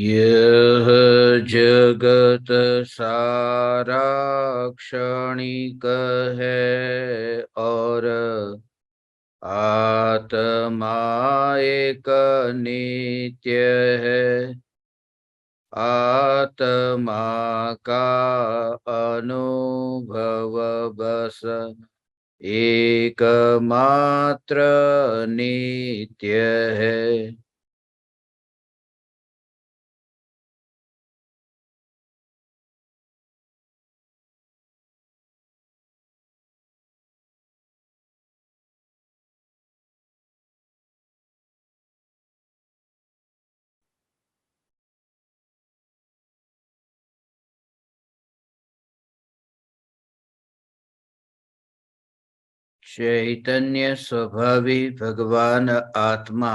यह जगत सारा क्षणिक है और आत्मा एक नित्य है। आत्मा का अनुभव बस एकमात्र नित्य है। चैतन्य स्वभावी भगवान आत्मा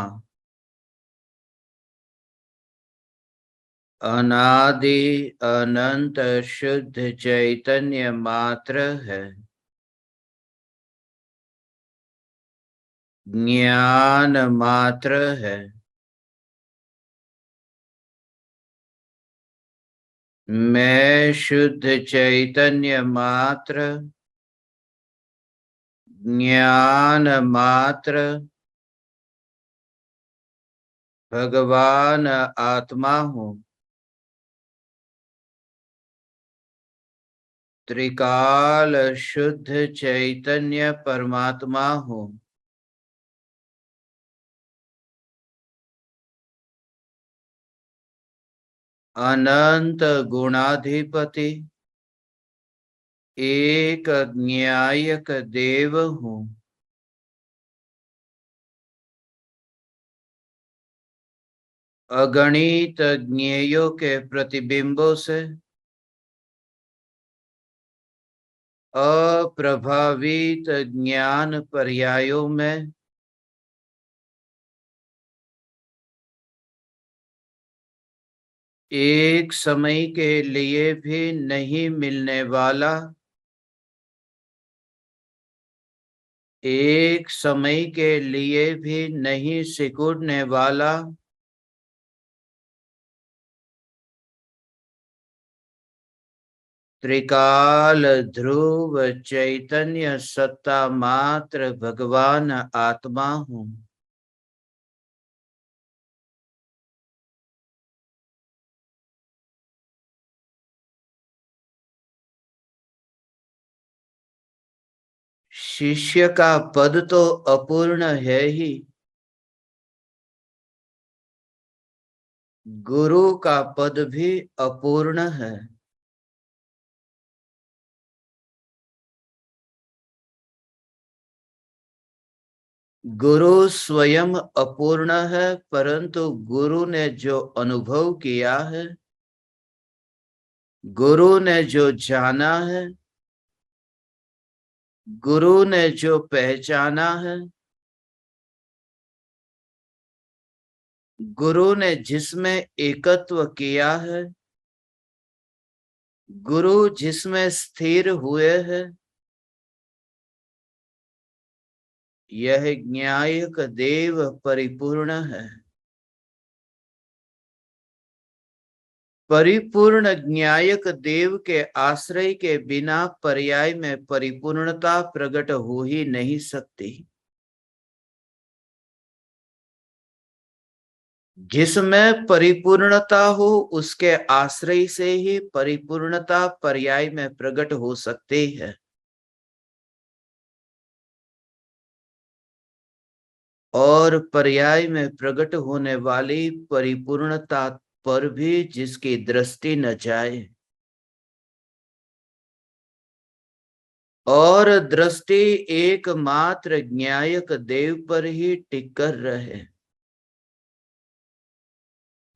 अनादि अनंत शुद्ध चैतन्य मात्र है। ज्ञान मात्र है। मैं शुद्ध चैतन्य मात्र, ज्ञान मात्र, भगवान आत्मा हूँ। त्रिकाल शुद्ध चैतन्य परमात्मा हूँ। अनंत गुणाधिपति एक न्यायक देव हूँ। अगणित ज्ञेयों के प्रतिबिंबों से अप्रभावित ज्ञान पर्यायों में एक समय के लिए भी नहीं मिलने वाला, एक समय के लिए भी नहीं सिकुड़ने वाला, त्रिकाल ध्रुव चैतन्य सत्ता मात्र भगवान आत्मा हूँ। शिष्य का पद तो अपूर्ण है ही, गुरु का पद भी अपूर्ण है। गुरु स्वयं अपूर्ण है, परंतु गुरु ने जो अनुभव किया है, गुरु ने जो जाना है, गुरु ने जो पहचाना है, गुरु ने जिसमें एकत्व किया है, गुरु जिसमें स्थिर हुए हैं, यह न्यायक देव परिपूर्ण है। परिपूर्ण न्यायक देव के आश्रय के बिना पर्याय में परिपूर्णता प्रकट हो ही नहीं सकती। जिसमें परिपूर्णता हो उसके आश्रय से ही परिपूर्णता पर्याय में प्रकट हो सकती है। और पर्याय में प्रकट होने वाली परिपूर्णता पर भी जिसकी दृष्टि न जाए और दृष्टि एकमात्र न्यायक देव पर ही टिक कर रहे।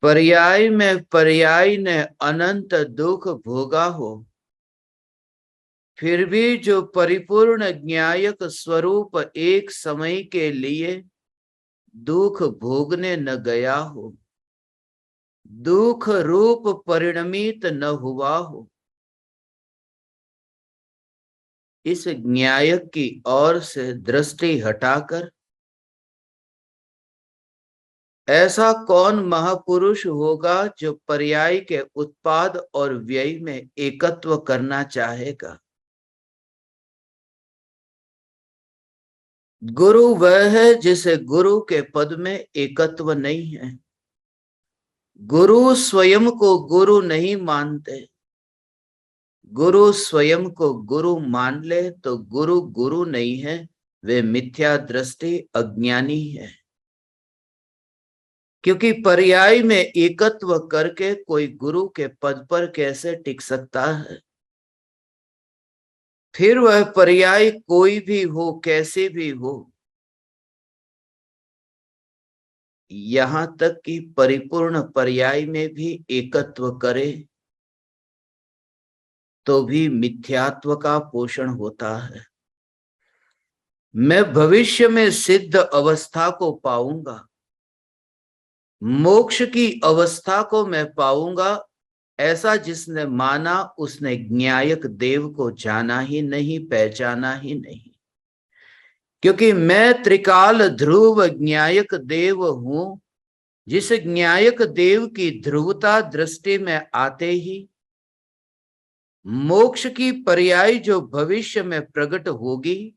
पर्याय ने अनंत दुख भोगा हो, फिर भी जो परिपूर्ण न्यायक स्वरूप एक समय के लिए दुख भोगने न गया हो, दुख रूप परिणमित न हुआ हो, इस न्यायक की ओर से दृष्टि हटाकर ऐसा कौन महापुरुष होगा जो पर्याय के उत्पाद और व्यय में एकत्व करना चाहेगा? गुरु वह है जिसे गुरु के पद में एकत्व नहीं है। गुरु स्वयं को गुरु नहीं मानते। गुरु स्वयं को गुरु मान ले तो गुरु गुरु नहीं है, वे मिथ्या दृष्टि अज्ञानी है। क्योंकि पर्याय में एकत्व करके कोई गुरु के पद पर कैसे टिक सकता है? फिर वह पर्याय कोई भी हो, कैसे भी हो, यहां तक कि परिपूर्ण पर्याय में भी एकत्व करे तो भी मिथ्यात्व का पोषण होता है। मैं भविष्य में सिद्ध अवस्था को पाऊंगा, मोक्ष की अवस्था को मैं पाऊंगा, ऐसा जिसने माना उसने ज्ञायक देव को जाना ही नहीं, पहचाना ही नहीं। क्योंकि मैं त्रिकाल ध्रुव ज्ञायक देव हूं, जिस ज्ञायक देव की ध्रुवता दृष्टि में आते ही मोक्ष की पर्याय जो भविष्य में प्रकट होगी,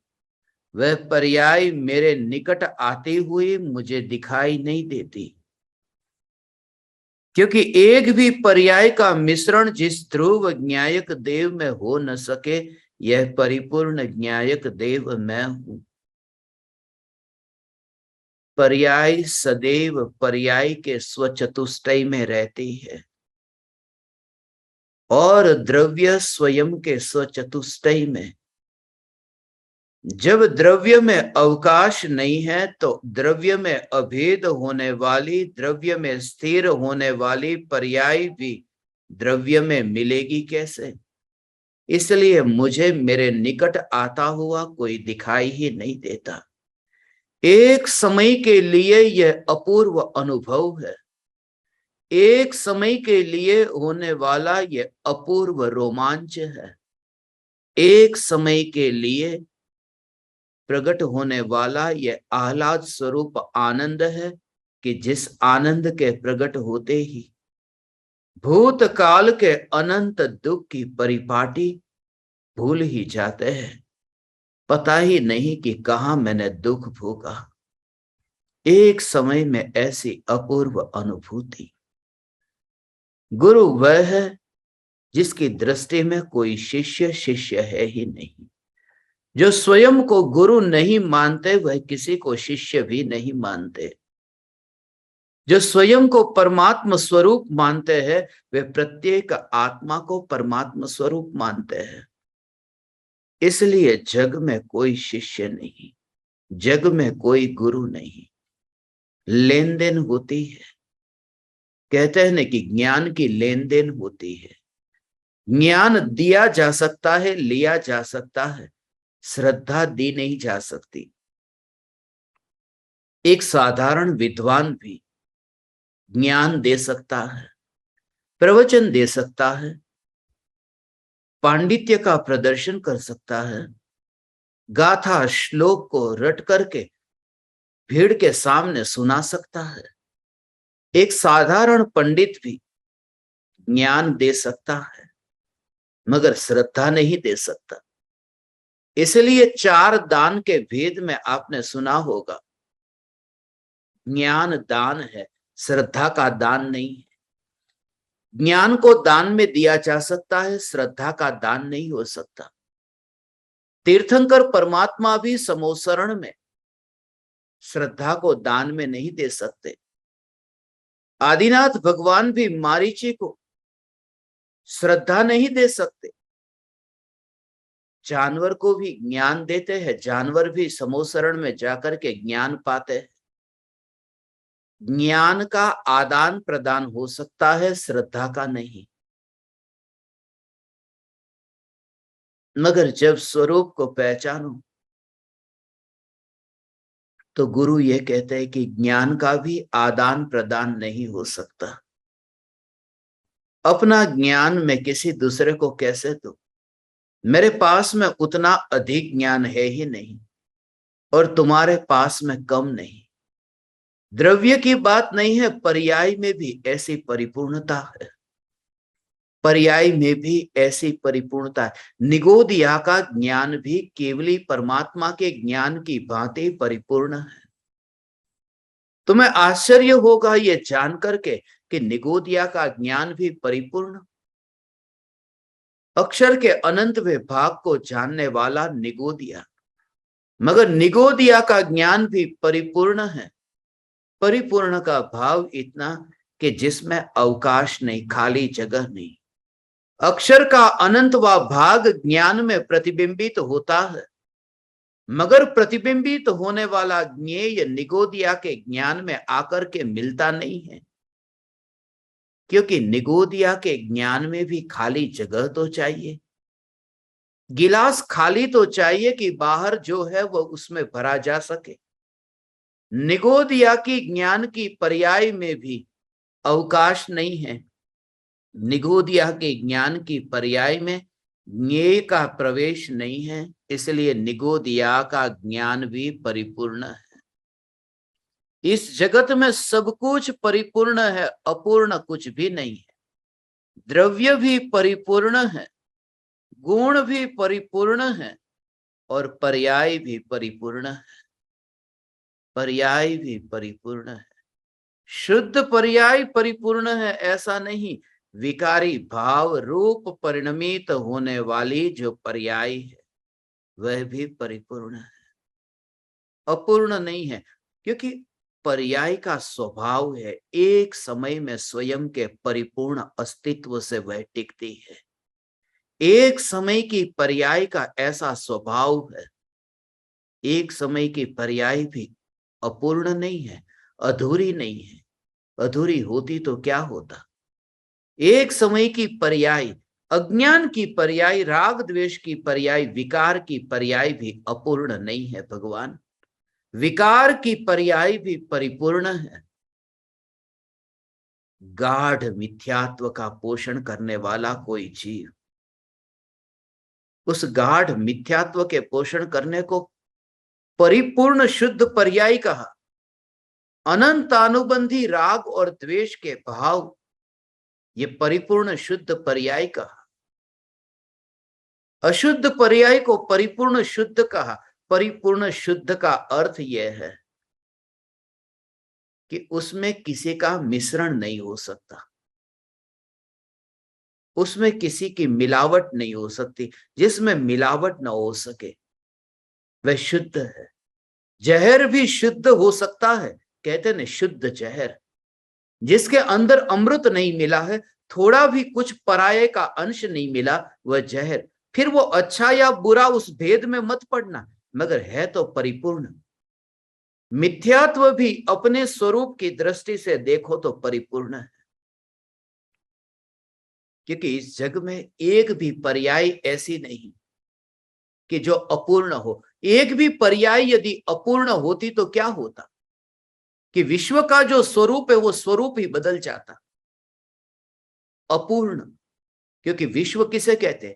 वह पर्याय मेरे निकट आती हुई मुझे दिखाई नहीं देती। क्योंकि एक भी पर्याय का मिश्रण जिस ध्रुव ज्ञायक देव में हो न सके, यह परिपूर्ण ज्ञायक देव मैं हूं। पर्याय सदैव पर्याय के स्वचतुष्टय में रहती है और द्रव्य स्वयं के स्वचतुष्टय में। जब द्रव्य में अवकाश नहीं है तो द्रव्य में अभेद होने वाली, द्रव्य में स्थिर होने वाली पर्याय भी द्रव्य में मिलेगी कैसे? इसलिए मुझे मेरे निकट आता हुआ कोई दिखाई ही नहीं देता। एक समय के लिए यह अपूर्व अनुभव है, एक समय के लिए होने वाला यह अपूर्व रोमांच है, एक समय के लिए प्रकट होने वाला यह आह्लाद स्वरूप आनंद है कि जिस आनंद के प्रकट होते ही भूतकाल के अनंत दुख की परिपाटी भूल ही जाते हैं। पता ही नहीं कि कहां मैंने दुख भोगा। एक समय में ऐसी अपूर्व अनुभूति। गुरु वह है जिसकी दृष्टि में कोई शिष्य शिष्य है ही नहीं। जो स्वयं को गुरु नहीं मानते वह किसी को शिष्य भी नहीं मानते। जो स्वयं को परमात्मा स्वरूप मानते हैं वे प्रत्येक आत्मा को परमात्मा स्वरूप मानते हैं। इसलिए जग में कोई शिष्य नहीं, जग में कोई गुरु नहीं। लेन देन होती है, कहते हैं ना कि ज्ञान की लेन देन होती है। ज्ञान दिया जा सकता है, लिया जा सकता है, श्रद्धा दी नहीं जा सकती। एक साधारण विद्वान भी ज्ञान दे सकता है, प्रवचन दे सकता है, पांडित्य का प्रदर्शन कर सकता है, गाथा श्लोक को रट करके भीड़ के सामने सुना सकता है। एक साधारण पंडित भी ज्ञान दे सकता है मगर श्रद्धा नहीं दे सकता। इसलिए 4 दान के भेद में आपने सुना होगा, ज्ञान दान है, श्रद्धा का दान नहीं है। ज्ञान को दान में दिया जा सकता है, श्रद्धा का दान नहीं हो सकता। तीर्थंकर परमात्मा भी समोसरण में श्रद्धा को दान में नहीं दे सकते। आदिनाथ भगवान भी मारीची को श्रद्धा नहीं दे सकते। जानवर को भी ज्ञान देते हैं, जानवर भी समोसरण में जाकर के ज्ञान पाते हैं। ज्ञान का आदान प्रदान हो सकता है, श्रद्धा का नहीं। मगर जब स्वरूप को पहचानो तो गुरु ये कहते हैं कि ज्ञान का भी आदान प्रदान नहीं हो सकता। अपना ज्ञान मैं किसी दूसरे को कैसे दूं? मेरे पास में उतना अधिक ज्ञान है ही नहीं और तुम्हारे पास में कम नहीं। द्रव्य की बात नहीं है, पर्याय में भी ऐसी परिपूर्णता है, पर्याय में भी ऐसी परिपूर्णता है। निगोदिया का ज्ञान भी केवली परमात्मा के ज्ञान की भांति परिपूर्ण है। तुम्हें आश्चर्य होगा ये जान करके कि निगोदिया का ज्ञान भी परिपूर्ण, अक्षर के अनंत विभाग को जानने वाला निगोदिया, मगर निगोदिया का ज्ञान भी परिपूर्ण है। परिपूर्ण का भाव इतना कि जिसमें अवकाश नहीं, खाली जगह नहीं। अक्षर का अनंत व भाग ज्ञान में प्रतिबिंबित होता है, मगर प्रतिबिंबित होने वाला ज्ञेय निगोदिया के ज्ञान में आकर के मिलता नहीं है, क्योंकि निगोदिया के ज्ञान में भी खाली जगह तो चाहिए, गिलास खाली तो चाहिए कि बाहर जो है वो उसमें भरा जा सके। निगोदिया की ज्ञान की पर्याय में भी अवकाश नहीं है। निगोदिया के ज्ञान की पर्याय में ज्ञेय का प्रवेश नहीं है, इसलिए निगोदिया का ज्ञान भी परिपूर्ण है। इस जगत में सब कुछ परिपूर्ण है, अपूर्ण कुछ भी नहीं है। द्रव्य भी परिपूर्ण है, गुण भी परिपूर्ण है और पर्याय भी परिपूर्ण है। पर्याय भी परिपूर्ण है। शुद्ध पर्याय परिपूर्ण है ऐसा नहीं, विकारी भाव रूप परिणमित होने वाली जो पर्याय है वह भी परिपूर्ण है, अपूर्ण नहीं है। क्योंकि पर्याय का स्वभाव है एक समय में स्वयं के परिपूर्ण अस्तित्व से वह टिकती है। एक समय की पर्याय का ऐसा स्वभाव है, एक समय की पर्याय भी अपूर्ण नहीं है, अधूरी नहीं है। अधूरी होती तो क्या होता। एक समय की पर्याय, अज्ञान की पर्याय, राग द्वेष की पर्याय, विकार की पर्याय भी अपूर्ण नहीं है भगवान। विकार की पर्याय भी परिपूर्ण है। गाढ़ मिथ्यात्व का पोषण करने वाला कोई जीव, उस गाढ़ मिथ्यात्व के पोषण करने को परिपूर्ण शुद्ध पर्याय कहा। अनंत अनुबंधी राग और द्वेष के भाव, ये परिपूर्ण शुद्ध पर्याय कहा। अशुद्ध पर्याय को परिपूर्ण शुद्ध कहा। परिपूर्ण शुद्ध का अर्थ यह है कि उसमें किसी का मिश्रण नहीं हो सकता, उसमें किसी की मिलावट नहीं हो सकती। जिसमें मिलावट ना हो सके वह शुद्ध है। जहर भी शुद्ध हो सकता है, कहते हैं शुद्ध जहर। जिसके अंदर अमृत नहीं मिला है, थोड़ा भी कुछ पराये का अंश नहीं मिला, वह जहर। फिर वो अच्छा या बुरा उस भेद में मत पड़ना, मगर है तो परिपूर्ण। मिथ्यात्व भी अपने स्वरूप की दृष्टि से देखो तो परिपूर्ण है, क्योंकि इस जग में एक भी पर्याय ऐसी नहीं कि जो अपूर्ण हो। एक भी पर्याय यदि अपूर्ण होती तो क्या होता कि विश्व का जो स्वरूप है वो स्वरूप ही बदल जाता। अपूर्ण, क्योंकि विश्व किसे कहते हैं?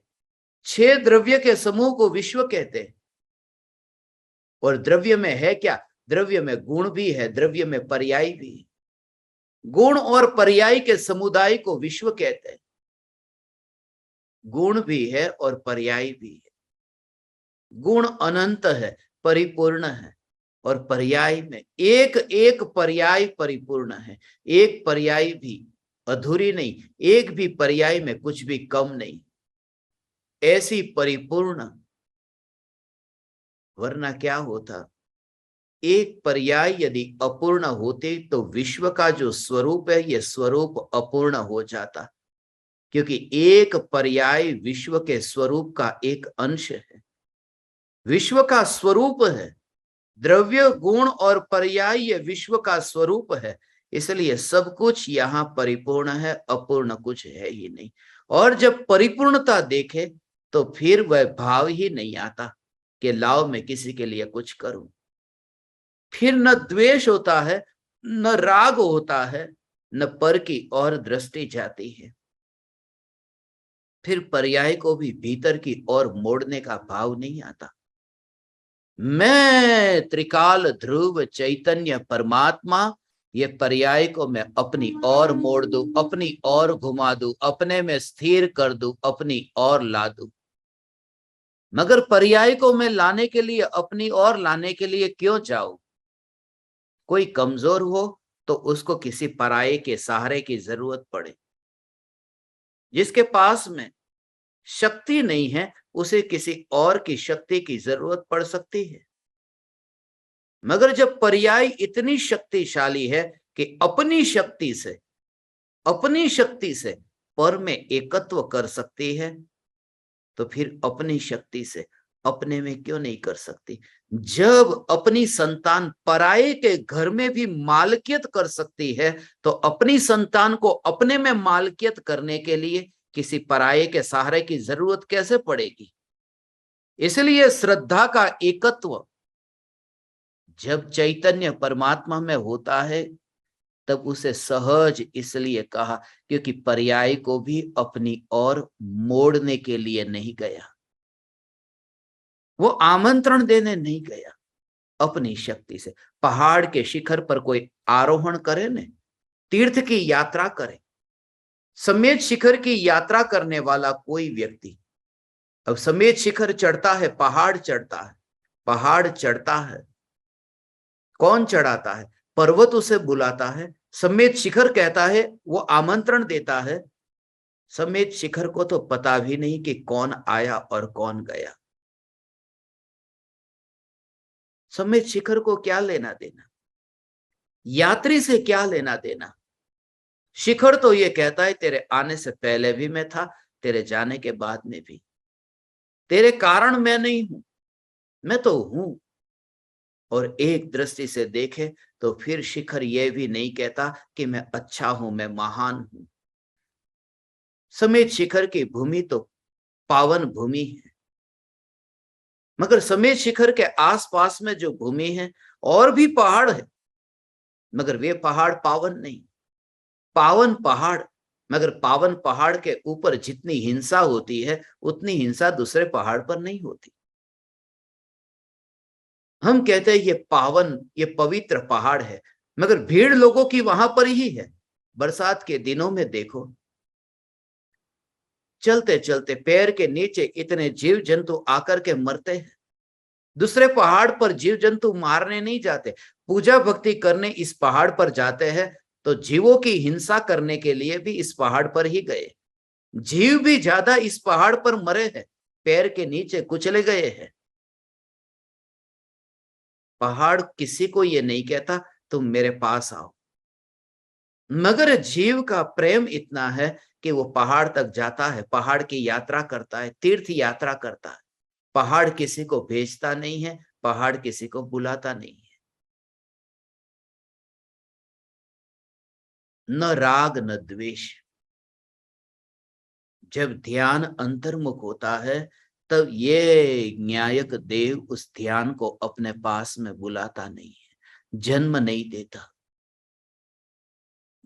6 द्रव्य के समूह को विश्व कहते हैं। और द्रव्य में है क्या? द्रव्य में गुण भी है, द्रव्य में पर्याय भी है। गुण और पर्याय के समुदाय को विश्व कहते हैं। गुण भी है और पर्याय भी है। गुण अनंत है, परिपूर्ण है, और पर्याय में एक एक पर्याय परिपूर्ण है। एक पर्याय भी अधूरी नहीं, एक भी पर्याय में कुछ भी कम नहीं। ऐसी परिपूर्ण, वरना क्या होता? एक पर्याय यदि अपूर्ण होते तो विश्व का जो स्वरूप है यह स्वरूप अपूर्ण हो जाता, क्योंकि एक पर्याय विश्व के स्वरूप का एक अंश है। विश्व का स्वरूप है, द्रव्य गुण और पर्याय ये विश्व का स्वरूप है। इसलिए सब कुछ यहां परिपूर्ण है, अपूर्ण कुछ है ही नहीं। और जब परिपूर्णता देखे तो फिर वह भाव ही नहीं आता कि लाओ मैं किसी के लिए कुछ करूं। फिर न द्वेष होता है, न राग होता है, न पर की और दृष्टि जाती है। फिर पर्याय को भी भीतर की ओर मोड़ने का भाव नहीं आता। मैं त्रिकाल ध्रुव चैतन्य परमात्मा ये पर्याय को मैं अपनी ओर मोड़ दूं, अपनी ओर घुमा दूं, अपने में स्थिर कर दूं, अपनी ओर ला दूं। मगर पर्याय को मैं लाने के लिए, अपनी ओर लाने के लिए क्यों जाऊं? कोई कमजोर हो तो उसको किसी पराये के सहारे की जरूरत पड़े। जिसके पास में शक्ति नहीं है उसे किसी और की शक्ति की जरूरत पड़ सकती है। मगर जब पर्याय इतनी शक्तिशाली है कि अपनी शक्ति से पर में एकत्व कर सकती है, तो फिर अपनी शक्ति से अपने में क्यों नहीं कर सकती? जब अपनी संतान पराये के घर में भी मालकियत कर सकती है, तो अपनी संतान को अपने में मालकियत करने के लिए किसी पराये के सहारे की जरूरत कैसे पड़ेगी? इसलिए श्रद्धा का एकत्व जब चैतन्य परमात्मा में होता है, तब उसे सहज इसलिए कहा क्योंकि पर्याय को भी अपनी ओर मोड़ने के लिए नहीं गया, वो आमंत्रण देने नहीं गया। अपनी शक्ति से पहाड़ के शिखर पर कोई आरोहण करे न, तीर्थ की यात्रा करे, समेत शिखर की यात्रा करने वाला कोई व्यक्ति अब समेत शिखर चढ़ता है, पहाड़ चढ़ता है, पहाड़ चढ़ता है, कौन चढ़ाता है? पर्वत उसे बुलाता है, समेत शिखर कहता है, वो आमंत्रण देता है। समेत शिखर को तो पता भी नहीं कि कौन आया और कौन गया। समेत शिखर को क्या लेना देना, यात्री से क्या लेना देना? शिखर तो ये कहता है तेरे आने से पहले भी मैं था, तेरे जाने के बाद में भी। तेरे कारण मैं नहीं हूं, मैं तो हूं। और एक दृष्टि से देखे तो फिर शिखर यह भी नहीं कहता कि मैं अच्छा हूं, मैं महान हूं। समेत शिखर की भूमि तो पावन भूमि है, मगर समेत शिखर के आसपास में जो भूमि है और भी पहाड़ है, मगर वे पहाड़ पावन नहीं। पावन पहाड़, मगर पावन पहाड़ के ऊपर जितनी हिंसा होती है उतनी हिंसा दूसरे पहाड़ पर नहीं होती। हम कहते हैं ये पावन, ये पवित्र पहाड़ है, मगर भीड़ लोगों की वहां पर ही है। बरसात के दिनों में देखो, चलते चलते पैर के नीचे इतने जीव जंतु आकर के मरते हैं। दूसरे पहाड़ पर जीव जंतु मारने नहीं जाते, पूजा भक्ति करने इस पहाड़ पर जाते हैं, तो जीवों की हिंसा करने के लिए भी इस पहाड़ पर ही गए। जीव भी ज्यादा इस पहाड़ पर मरे हैं, पैर के नीचे कुचले गए हैं। पहाड़ किसी को ये नहीं कहता तुम मेरे पास आओ, मगर जीव का प्रेम इतना है कि वो पहाड़ तक जाता है, पहाड़ की यात्रा करता है, तीर्थ यात्रा करता है। पहाड़ किसी को भेजता नहीं है, पहाड़ किसी को बुलाता नहीं है। न राग न द्वेष। जब ध्यान अंतर्मुख होता है, तब ये न्यायक देव उस ध्यान को अपने पास में बुलाता नहीं है, जन्म नहीं देता,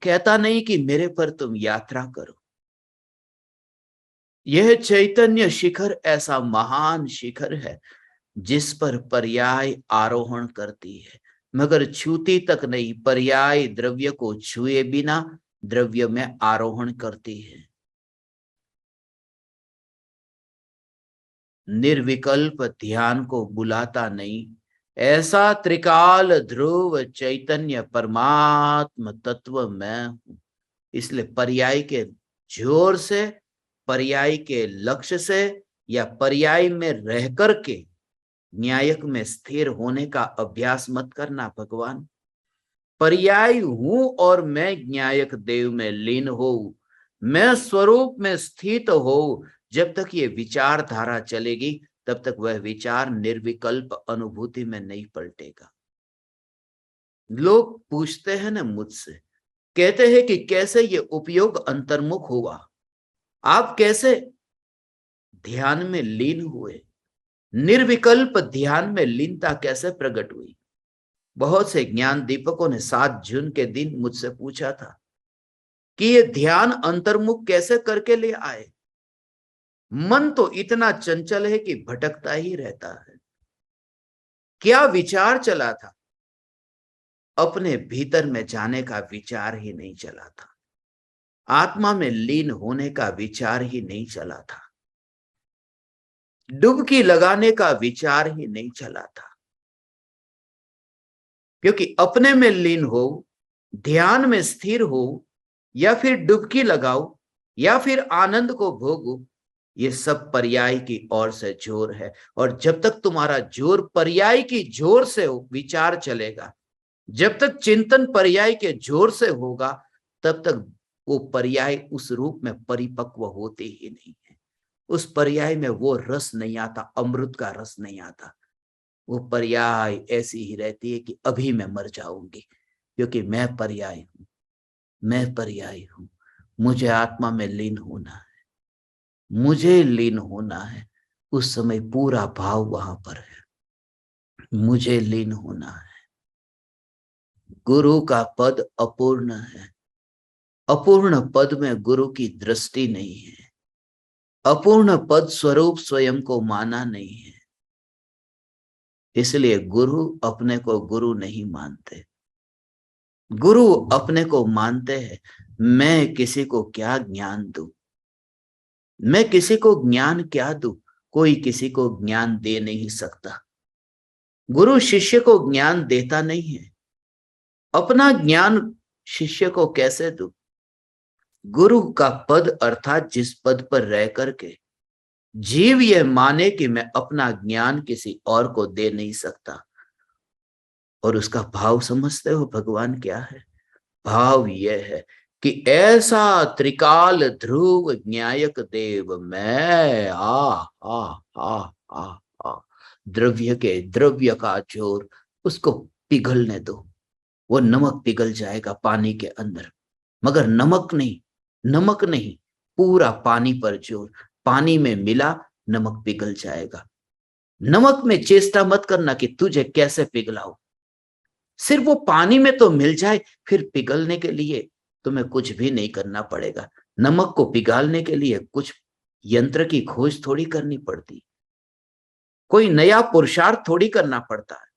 कहता नहीं कि मेरे पर तुम यात्रा करो। यह चैतन्य शिखर ऐसा महान शिखर है जिस पर पर्याय आरोहण करती है, मगर छूती तक नहीं। पर्याय द्रव्य को छुए बिना द्रव्य में आरोहण करती है। निर्विकल्प ध्यान को बुलाता नहीं। ऐसा त्रिकाल ध्रुव चैतन्य परमात्म तत्व मैं हूं। इसलिए पर्याय के जोर से, पर्याय के लक्ष्य से या पर्याय में रह करके न्यायक में स्थिर होने का अभ्यास मत करना भगवान। पर्याय हूं और मैं न्यायक देव में लीन हो, मैं स्वरूप में स्थित हो। जब तक ये विचारधारा चलेगी तब तक वह विचार निर्विकल्प अनुभूति में नहीं पलटेगा। लोग पूछते हैं ना मुझसे, कहते हैं कि कैसे ये उपयोग अंतर्मुख हुआ, आप कैसे ध्यान में लीन हुए, निर्विकल्प ध्यान में लीनता कैसे प्रकट हुई? बहुत से ज्ञान दीपकों ने 7 जून के दिन मुझसे पूछा था कि ये ध्यान अंतर्मुख कैसे करके ले आए। मन तो इतना चंचल है कि भटकता ही रहता है। क्या विचार चला था? अपने भीतर में जाने का विचार ही नहीं चला था, आत्मा में लीन होने का विचार ही नहीं चला था, डुबकी लगाने का विचार ही नहीं चला था। क्योंकि अपने में लीन हो, ध्यान में स्थिर हो, या फिर डुबकी लगाओ, या फिर आनंद को भोगो, ये सब पर्याय की ओर से जोर है। और जब तक तुम्हारा जोर पर्याय की जोर से हो, विचार चलेगा। जब तक चिंतन पर्याय के जोर से होगा, तब तक वो पर्याय उस रूप में परिपक्व होते ही नहीं है। उस पर्याय में वो रस नहीं आता, अमृत का रस नहीं आता। वो पर्याय ऐसी ही रहती है कि अभी मैं मर जाऊंगी, क्योंकि मैं पर्याय हूं, मैं पर्याय हूं। मुझे आत्मा में लीन होना है, मुझे लीन होना है। उस समय पूरा भाव वहां पर है, मुझे लीन होना है। गुरु का पद अपूर्ण है, अपूर्ण पद में गुरु की दृष्टि नहीं है, अपूर्ण पद स्वरूप स्वयं को माना नहीं है। इसलिए गुरु अपने को गुरु नहीं मानते। गुरु अपने को मानते हैं, मैं किसी को क्या ज्ञान दूं, मैं किसी को ज्ञान क्या दूं। कोई किसी को ज्ञान दे नहीं सकता। गुरु शिष्य को ज्ञान देता नहीं है, अपना ज्ञान शिष्य को कैसे दूं। गुरु का पद अर्थात जिस पद पर रह करके जीव ये माने कि मैं अपना ज्ञान किसी और को दे नहीं सकता। और उसका भाव समझते हो भगवान क्या है? भाव यह है कि ऐसा त्रिकाल ध्रुव न्यायक देव मैं आ द्रव्य के द्रव्य का जोर, उसको पिघलने दो। वो नमक पिघल जाएगा पानी के अंदर, मगर नमक नहीं, नमक नहीं, पूरा पानी पर जोर। पानी में मिला, नमक पिघल जाएगा। नमक में चेष्टा मत करना कि तुझे कैसे पिघलाओ, सिर्फ वो पानी में तो मिल जाए। फिर पिघलने के लिए तुम्हें कुछ भी नहीं करना पड़ेगा। नमक को पिघालने के लिए कुछ यंत्र की खोज थोड़ी करनी पड़ती, कोई नया पुरुषार्थ थोड़ी करना पड़ता है।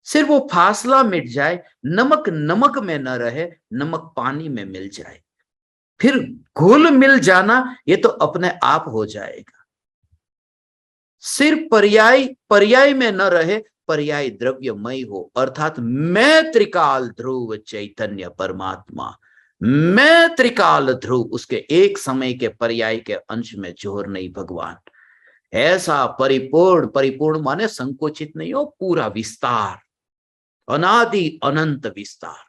सिर्फ वो फासला मिट जाए, नमक नमक में न रहे, नमक पानी में मिल जाए, फिर घुल मिल जाना ये तो अपने आप हो जाएगा। सिर्फ पर्याय पर्याय में न रहे, पर्याय द्रव्यमय हो, अर्थात मैं त्रिकाल ध्रुव चैतन्य परमात्मा, मैं त्रिकाल ध्रुव, उसके एक समय के पर्याय के अंश में जोर नहीं भगवान। ऐसा परिपूर्ण, परिपूर्ण माने संकुचित नहीं हो, पूरा विस्तार, अनादि अनंत विस्तार।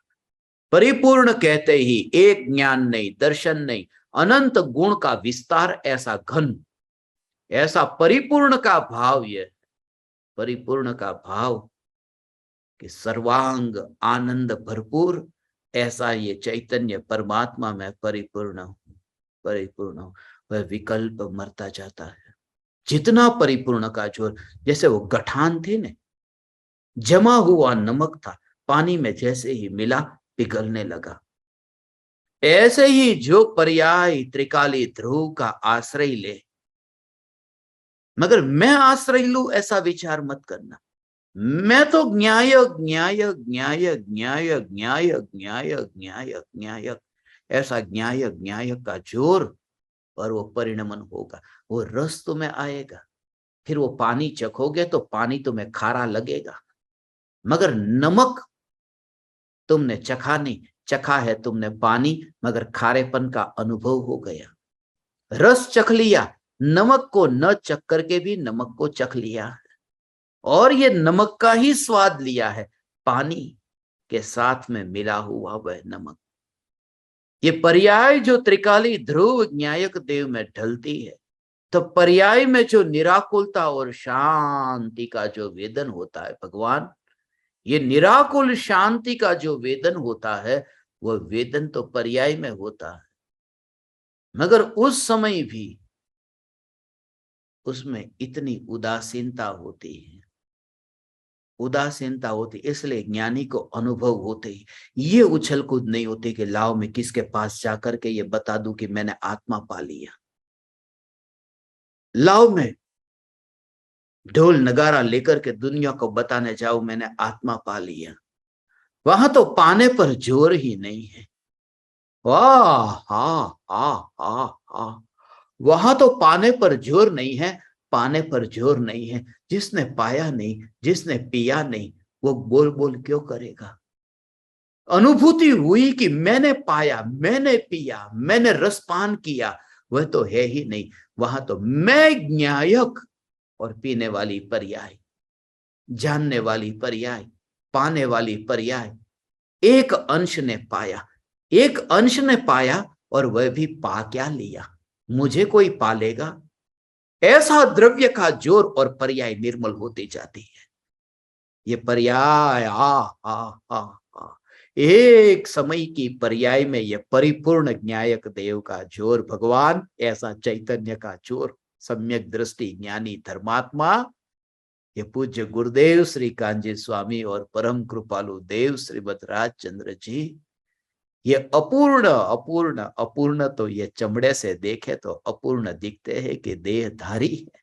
परिपूर्ण कहते ही एक ज्ञान नहीं, दर्शन नहीं, अनंत गुण का विस्तार, ऐसा घन, ऐसा परिपूर्ण का भाव। ये परिपूर्ण का भाव कि सर्वांग आनंद भरपूर, ऐसा ये चैतन्य परमात्मा में परिपूर्ण हूं, परिपूर्ण हूं। वह विकल्प मरता जाता है। जितना परिपूर्ण का जोर, जैसे वो गठान थी ने, जमा हुआ नमक था, पानी में जैसे ही मिला पिघलने लगा। ऐसे ही जो पर्याय त्रिकाली ध्रुव का आश्रय ले, मगर मैं आश्रय लू ऐसा विचार मत करना। मैं तो न्याय न्याय न्याय न्याय न्याय न्याय न्याय न्याय, ऐसा न्याय न्याय का जोर, और वो परिणमन होगा, वो रस तुम्हें आएगा। फिर वो पानी चखोगे तो पानी तुम्हें खारा लगेगा, मगर नमक तुमने चखा नहीं, चखा है तुमने पानी, मगर खारेपन का अनुभव हो गया। रस चख लिया, नमक को न चख करके भी नमक को चख लिया, और ये नमक का ही स्वाद लिया है, पानी के साथ में मिला हुआ वह नमक। ये पर्याय जो त्रिकाली ध्रुव न्यायक देव में ढलती है, तो पर्याय में जो निराकुलता और शांति का जो वेदन होता है भगवान, ये निराकुल शांति का जो वेदन होता है, वह वेदन तो पर्याय में होता है, मगर उस समय भी उसमें इतनी उदासीनता होती है, उदासीनता होती, इसलिए ज्ञानी को अनुभव होते ही ये उछल कूद नहीं होती कि लाओ मैं किसके पास जाकर के ये बता दूं कि मैंने आत्मा पा लिया, लाओ मैं ढोल नगारा लेकर के दुनिया को बताने जाऊं मैंने आत्मा पा लिया। वहां तो पाने पर जोर ही नहीं है। वाह, हा हा हा हा। वहां तो पाने पर जोर नहीं है, पाने पर जोर नहीं है। जिसने पाया नहीं, जिसने पिया नहीं, वो बोल बोल क्यों करेगा। अनुभूति हुई कि मैंने पाया, मैंने पिया, मैंने रसपान किया, वह तो है ही नहीं। वहां तो मैं ज्ञायक और पीने वाली पर्याय, जानने वाली पर्याय, पाने वाली पर्याय। एक अंश ने पाया, एक अंश ने पाया, और वह भी पा क्या लिया। मुझे कोई पालेगा। ऐसा द्रव्य का जोर और पर्याय निर्मल होती जाती है। ये पर्याय आ आ आ एक समय की पर्याय में ये परिपूर्ण ज्ञायक देव का जोर भगवान, ऐसा चैतन्य का जोर, सम्यक दृष्टि ज्ञानी धर्मात्मा, ये पूज्य गुरुदेव श्री कांजी स्वामी और परम कृपालु देव श्रीमद राजचंद्र जी, ये अपूर्ण अपूर्ण अपूर्ण तो ये चमड़े से देखे तो अपूर्ण दिखते हैं कि देहधारी है,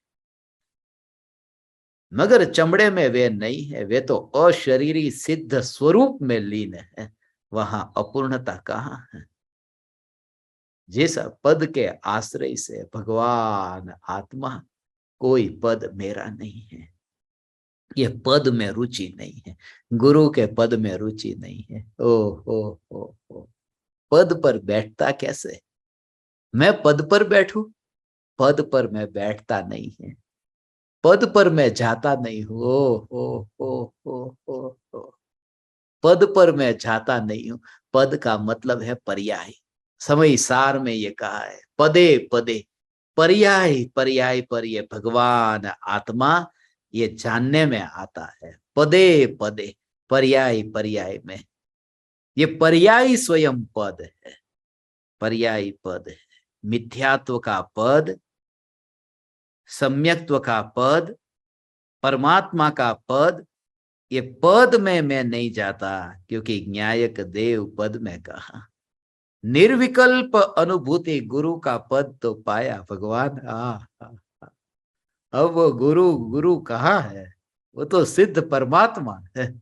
मगर चमड़े में वे नहीं है, वे तो अशरीरी सिद्ध स्वरूप में लीन है। वहां अपूर्णता कहाँ है। जिस पद के आश्रय से भगवान आत्मा, कोई पद मेरा नहीं है, ये पद में रुचि नहीं है, गुरु के पद में रुचि नहीं है। ओ पद पर बैठता कैसे। मैं पद पर बैठूं, पद पर मैं बैठता नहीं है, पद पर मैं जाता नहीं हूं। ओ पद पर मैं जाता नहीं हूं। पद का मतलब है पर्याय। समय सार में ये कहा है, पदे पदे, पर्याय पर्याय पर ये भगवान आत्मा ये जानने में आता है। पदे पदे, पर्याय पर्याय में, ये पर्याय स्वयं पद है, पर्याय पद है। मिथ्यात्व का पद, सम्यक्त्व का पद, परमात्मा का पद, ये पद में मैं नहीं जाता, क्योंकि न्यायक देव पद में कहा। निर्विकल्प अनुभूति गुरु का पद तो पाया भगवान। अब वो गुरु गुरु कहाँ है, वो तो सिद्ध परमात्मा है,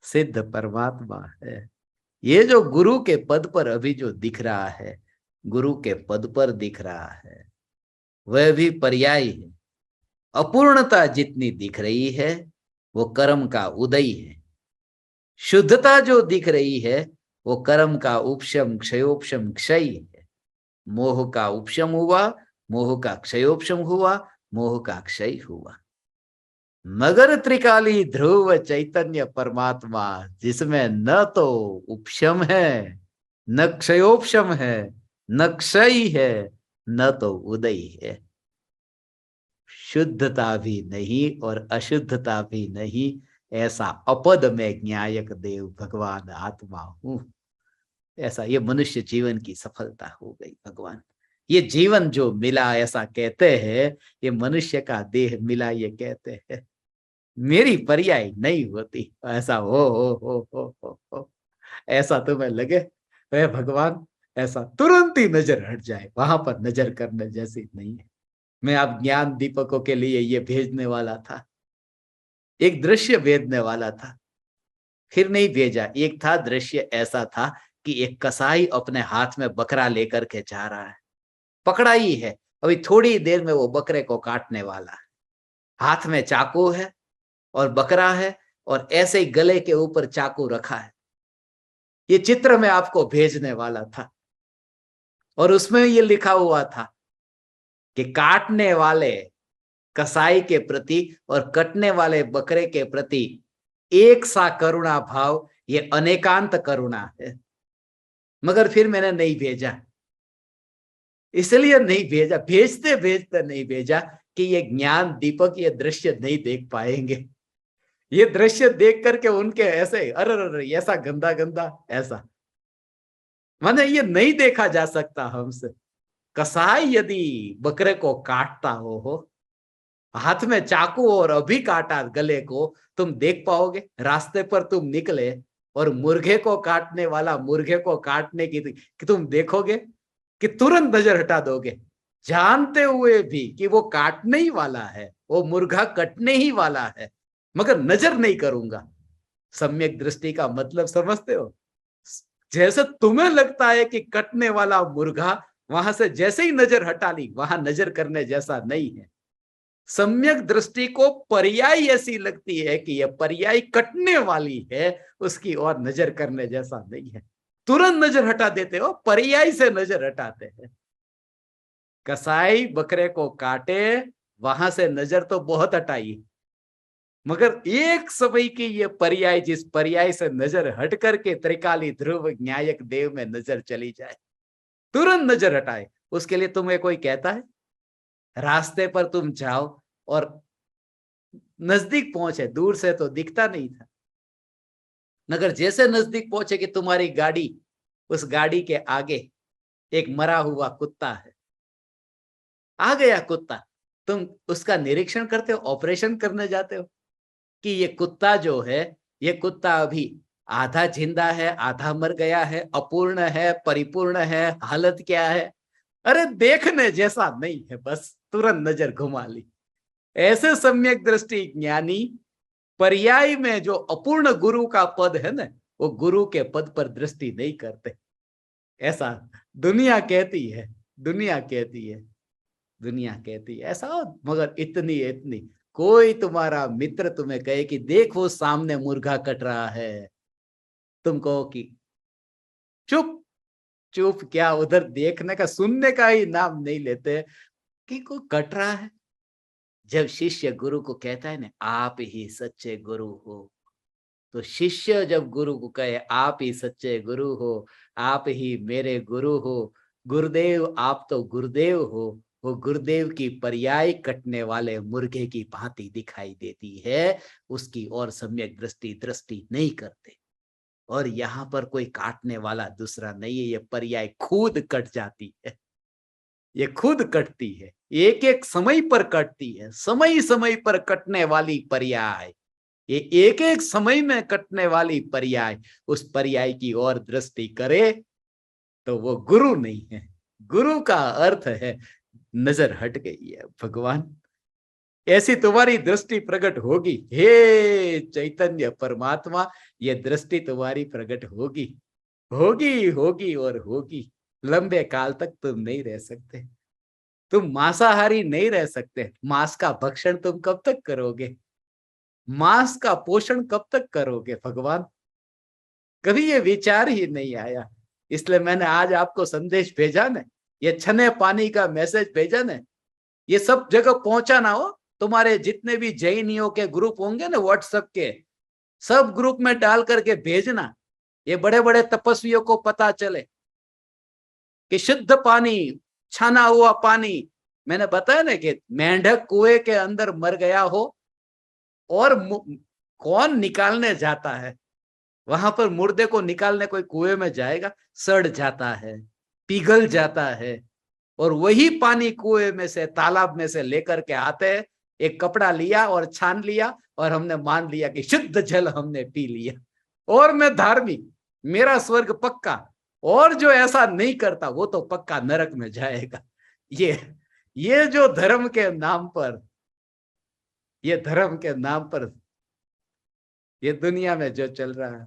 सिद्ध परमात्मा है। ये जो गुरु के पद पर अभी जो दिख रहा है, गुरु के पद पर दिख रहा है, वह भी पर्याय है। अपूर्णता जितनी दिख रही है वो कर्म का उदय है। शुद्धता जो दिख रही है वो कर्म का उपशम क्षयोपशम क्षय है। मोह का उपशम हुआ, मोह का क्षयोपशम हुआ, मोह का क्षय हुआ। मगर त्रिकाली ध्रुव चैतन्य परमात्मा, जिसमें न तो उपशम है, न क्षयोपशम है, न क्षय है, न तो उदय है। शुद्धता भी नहीं और अशुद्धता भी नहीं, ऐसा अपद में ज्ञायक देव भगवान आत्मा हूं। ऐसा ये मनुष्य जीवन की सफलता हो गई भगवान। ये जीवन जो मिला ऐसा कहते हैं, ये मनुष्य का देह मिला ये कहते हैं। मेरी पर्याय नहीं होती, ऐसा हो ऐसा तुम्हें लगे, वह भगवान ऐसा तुरंत ही नजर हट जाए, वहां पर नजर करने जैसी नहीं है। मैं आप ज्ञान दीपकों के लिए ये भेजने वाला था, एक दृश्य भेजने वाला था, फिर नहीं भेजा। एक था दृश्य ऐसा था कि एक कसाई अपने हाथ में बकरा लेकर के जा रहा है, पकड़ा ही है, अभी थोड़ी देर में वो बकरे को काटने वाला है। हाथ में चाकू है और बकरा है, और ऐसे ही गले के ऊपर चाकू रखा है। ये चित्र मैं आपको भेजने वाला था, और उसमें ये लिखा हुआ था कि काटने वाले कसाई के प्रति और कटने वाले बकरे के प्रति एक सा करुणा भाव, ये अनेकांत करुणा है। मगर फिर मैंने नहीं भेजा, इसलिए नहीं भेजा, भेजते भेजते नहीं भेजा कि ये ज्ञान दीपक ये दृश्य नहीं देख पाएंगे। ये दृश्य देख करके उनके ऐसे अरे ऐसा गंदा गंदा, ऐसा माने ये नहीं देखा जा सकता हमसे। कसाई यदि बकरे को काटता हो, हाथ में चाकू और अभी काटा गले को, तुम देख पाओगे। रास्ते पर तुम निकले और मुर्गे को काटने वाला मुर्गे को काटने की कि तुम देखोगे कि तुरंत नजर हटा दोगे, जानते हुए भी कि वो काटने ही वाला है, वो मुर्गा कटने ही वाला है, मगर नजर नहीं करूंगा। सम्यक दृष्टि का मतलब समझते हो? जैसे तुम्हें लगता है कि कटने वाला मुर्गा, वहां से जैसे ही नजर हटा ली, वहां नजर करने जैसा नहीं है। सम्यक दृष्टि को पर्याय ऐसी लगती है कि यह पर्याय कटने वाली है, उसकी ओर नजर करने जैसा नहीं है। तुरंत नजर हटा देते हो, पर्याय से नजर हटाते हैं। कसाई बकरे को काटे, वहां से नजर तो बहुत हटाई, मगर एक समय की ये पर्याय, जिस पर्याय से नजर हट करके त्रिकाली ध्रुव न्यायक देव में नजर चली जाए, तुरंत नजर हटाए। उसके लिए तुम्हें कोई कहता है? रास्ते पर तुम जाओ और नजदीक पहुंचे, दूर से तो दिखता नहीं था, मगर जैसे नजदीक पहुंचे कि तुम्हारी गाड़ी, उस गाड़ी के आगे एक मरा हुआ कुत्ता है, आ गया कुत्ता, तुम उसका निरीक्षण करते हो, ऑपरेशन करने जाते हो कि ये कुत्ता जो है, ये कुत्ता अभी आधा जिंदा है, आधा मर गया है, अपूर्ण है, परिपूर्ण है, हालत क्या है? अरे देखने जैसा नहीं है, बस तुरंत नजर घुमा ली। ऐसे सम्यक दृष्टि ज्ञानी पर्याय में जो अपूर्ण गुरु का पद है ना, वो गुरु के पद पर दृष्टि नहीं करते। ऐसा दुनिया कहती है, दुनिया कहती है, दुनिया कहती है ऐसा हो, मगर इतनी इतनी कोई तुम्हारा मित्र तुम्हें कहे कि देखो सामने मुर्गा कट रहा है, तुम कहो कि चुप, चुप क्या, उधर देखने का सुनने का ही नाम नहीं लेते कि कोई कट रहा है। जब शिष्य गुरु को कहता है ना, आप ही सच्चे गुरु हो, तो शिष्य जब गुरु को कहे आप ही सच्चे गुरु हो, आप ही मेरे गुरु हो, गुरुदेव आप तो गुरुदेव हो, वो गुरुदेव की पर्याय कटने वाले मुर्गे की भांति दिखाई देती है, उसकी और सम्यक दृष्टि दृष्टि नहीं करते। और यहाँ पर कोई काटने वाला दूसरा नहीं है, ये पर्याय खुद कट जाती है, ये खुद कटती है, एक एक समय पर कटती है, समय समय पर कटने वाली पर्याय, ये एक एक समय में कटने वाली पर्याय, उस पर्याय की ओर दृष्टि करे तो वो गुरु नहीं है। गुरु का अर्थ है नजर हट गई है भगवान, ऐसी तुम्हारी दृष्टि प्रकट होगी, हे चैतन्य परमात्मा, ये दृष्टि तुम्हारी प्रकट होगी, होगी होगी और होगी। लंबे काल तक तुम नहीं रह सकते, तुम मांसाहारी नहीं रह सकते, मांस का भक्षण तुम कब तक करोगे, मांस का पोषण कब तक करोगे भगवान? कभी ये विचार ही नहीं आया। इसलिए मैंने आज आपको संदेश भेजा ना, ये छने पानी का मैसेज भेजा ना, ये सब जगह पहुंचा ना हो, तुम्हारे जितने भी जैनियों के ग्रुप होंगे ना व्हाट्सएप के, सब ग्रुप में डाल करके भेजना, ये बड़े बड़े तपस्वियों को पता चले कि शुद्ध पानी, छाना हुआ पानी। मैंने बताया ना कि मेंढक कुएं के अंदर मर गया हो और कौन निकालने जाता है, वहां पर मुर्दे को निकालने कोई कुएं में जाएगा? सड़ जाता है, पिघल जाता है, और वही पानी कुएं में से, तालाब में से लेकर के आते हैं, एक कपड़ा लिया और छान लिया और हमने मान लिया कि शुद्ध जल हमने पी लिया और मैं धार्मिक, मेरा स्वर्ग पक्का। और जो ऐसा नहीं करता वो तो पक्का नरक में जाएगा। ये जो धर्म के नाम पर, ये धर्म के नाम पर ये दुनिया में जो चल रहा है,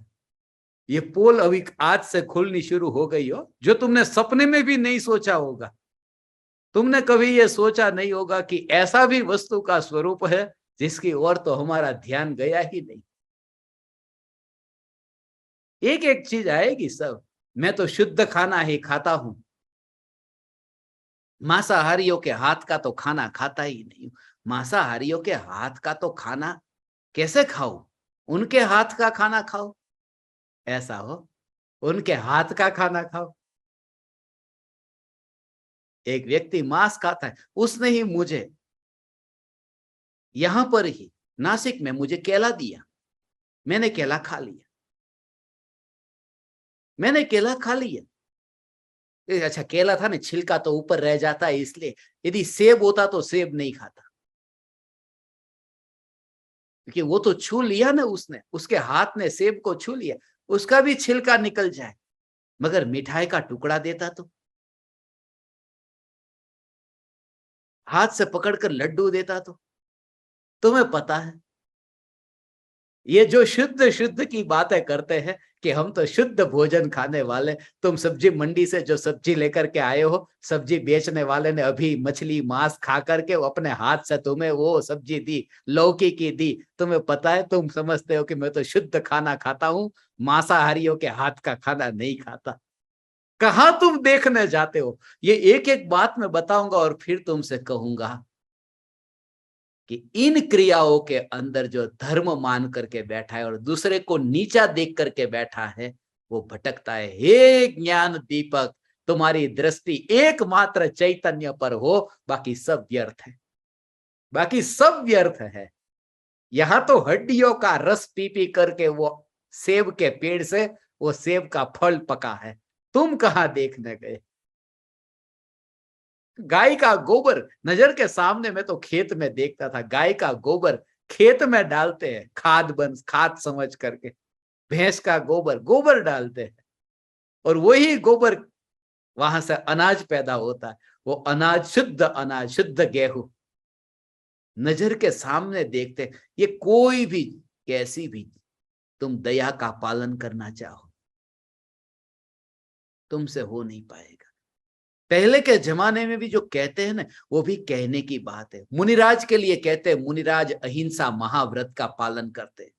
ये पोल अभी आज से खुलनी शुरू हो गई हो, जो तुमने सपने में भी नहीं सोचा होगा। तुमने कभी ये सोचा नहीं होगा कि ऐसा भी वस्तु का स्वरूप है जिसकी ओर तो हमारा ध्यान गया ही नहीं। एक एक चीज आएगी सब, मैं तो शुद्ध खाना ही खाता हूं, मांसाहारियों के हाथ का तो खाना खाता ही नहीं हूं। मांसाहारियों के हाथ का तो खाना कैसे खाओ, उनके हाथ का खाना खाओ, ऐसा हो, उनके हाथ का खाना खाओ। एक व्यक्ति मांस खाता है, उसने ही मुझे यहां पर ही नासिक में मुझे केला दिया, मैंने केला खा लिया, मैंने केला खा लिया। अच्छा केला था ना, छिलका तो ऊपर रह जाता है, इसलिए यदि सेब होता तो सेब नहीं खाता, क्योंकि वो तो छू लिया ना उसने, उसके हाथ ने सेब को छू लिया, उसका भी छिलका निकल जाए। मगर मिठाई का टुकड़ा देता तो, हाथ से पकड़कर लड्डू देता तो, तुम्हें पता है ये जो शुद्ध शुद्ध की बातें करते हैं कि हम तो शुद्ध भोजन खाने वाले, तुम सब्जी मंडी से जो सब्जी लेकर के आए हो, सब्जी बेचने वाले ने अभी मछली मांस खा करके वो अपने हाथ से तुम्हें वो सब्जी दी, लौकी की दी, तुम्हें पता है, तुम समझते हो कि मैं तो शुद्ध खाना खाता हूं, मांसाहारियों के हाथ का खाना नहीं खाता। कहां तुम देखने जाते हो? ये एक एक बात मैं बताऊंगा और फिर तुमसे कहूंगा कि इन क्रियाओं के अंदर जो धर्म मान करके बैठा है और दूसरे को नीचा देख करके बैठा है, वो भटकता है। हे ज्ञान दीपक, तुम्हारी दृष्टि एकमात्र चैतन्य पर हो, बाकी सब व्यर्थ है, बाकी सब व्यर्थ है। यहां तो हड्डियों का रस पी पी करके वो सेब के पेड़ से वो सेब का फल पका है। तुम कहां देखने गए? गाय का गोबर नजर के सामने, मैं तो खेत में देखता था, गाय का गोबर खेत में डालते हैं, खाद समझ करके। भैंस का गोबर गोबर डालते हैं और वही गोबर वहां से अनाज पैदा होता है। वो अनाज, शुद्ध गेहूं नजर के सामने देखते। ये कोई भी कैसी भी तुम दया का पालन करना चाहो, तुमसे हो नहीं पाएगा। पहले के जमाने में भी जो कहते हैं ना, वो भी कहने की बात है। मुनिराज के लिए कहते हैं, मुनिराज अहिंसा महाव्रत का पालन करते,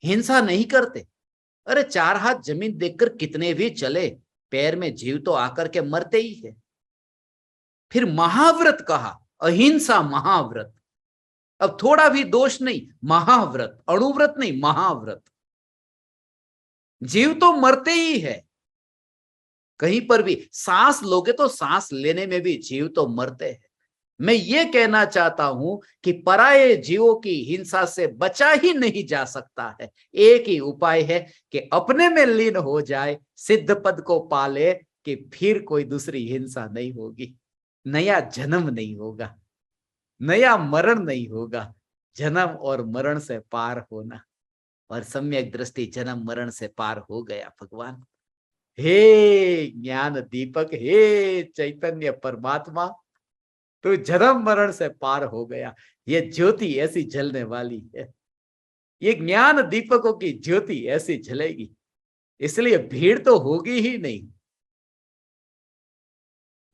हिंसा नहीं करते। अरे 4 हाथ जमीन देखकर कितने भी चले, पैर में जीव तो आकर के मरते ही है। फिर महाव्रत कहा, अहिंसा महाव्रत। अब थोड़ा भी दोष नहीं, महाव्रत, अणुव्रत नहीं, महाव्रत। जीव तो मरते ही है, कहीं पर भी सांस लोगे तो सांस लेने में भी जीव तो मरते हैं। मैं ये कहना चाहता हूं कि पराये जीवों की हिंसा से बचा ही नहीं जा सकता है। एक ही उपाय है कि अपने में लीन हो जाए, सिद्ध पद को पाले, कि फिर कोई दूसरी हिंसा नहीं होगी, नया जन्म नहीं होगा, नया मरण नहीं होगा। जन्म और मरण से पार होना, और सम्यक दृष्टि जन्म मरण से पार हो गया भगवान। हे ज्ञान दीपक, हे चैतन्य परमात्मा, तो जन्म मरण से पार हो गया। ये ज्योति ऐसी जलने वाली है, ये ज्ञान दीपकों की ज्योति ऐसी जलेगी, इसलिए भीड़ तो होगी ही नहीं।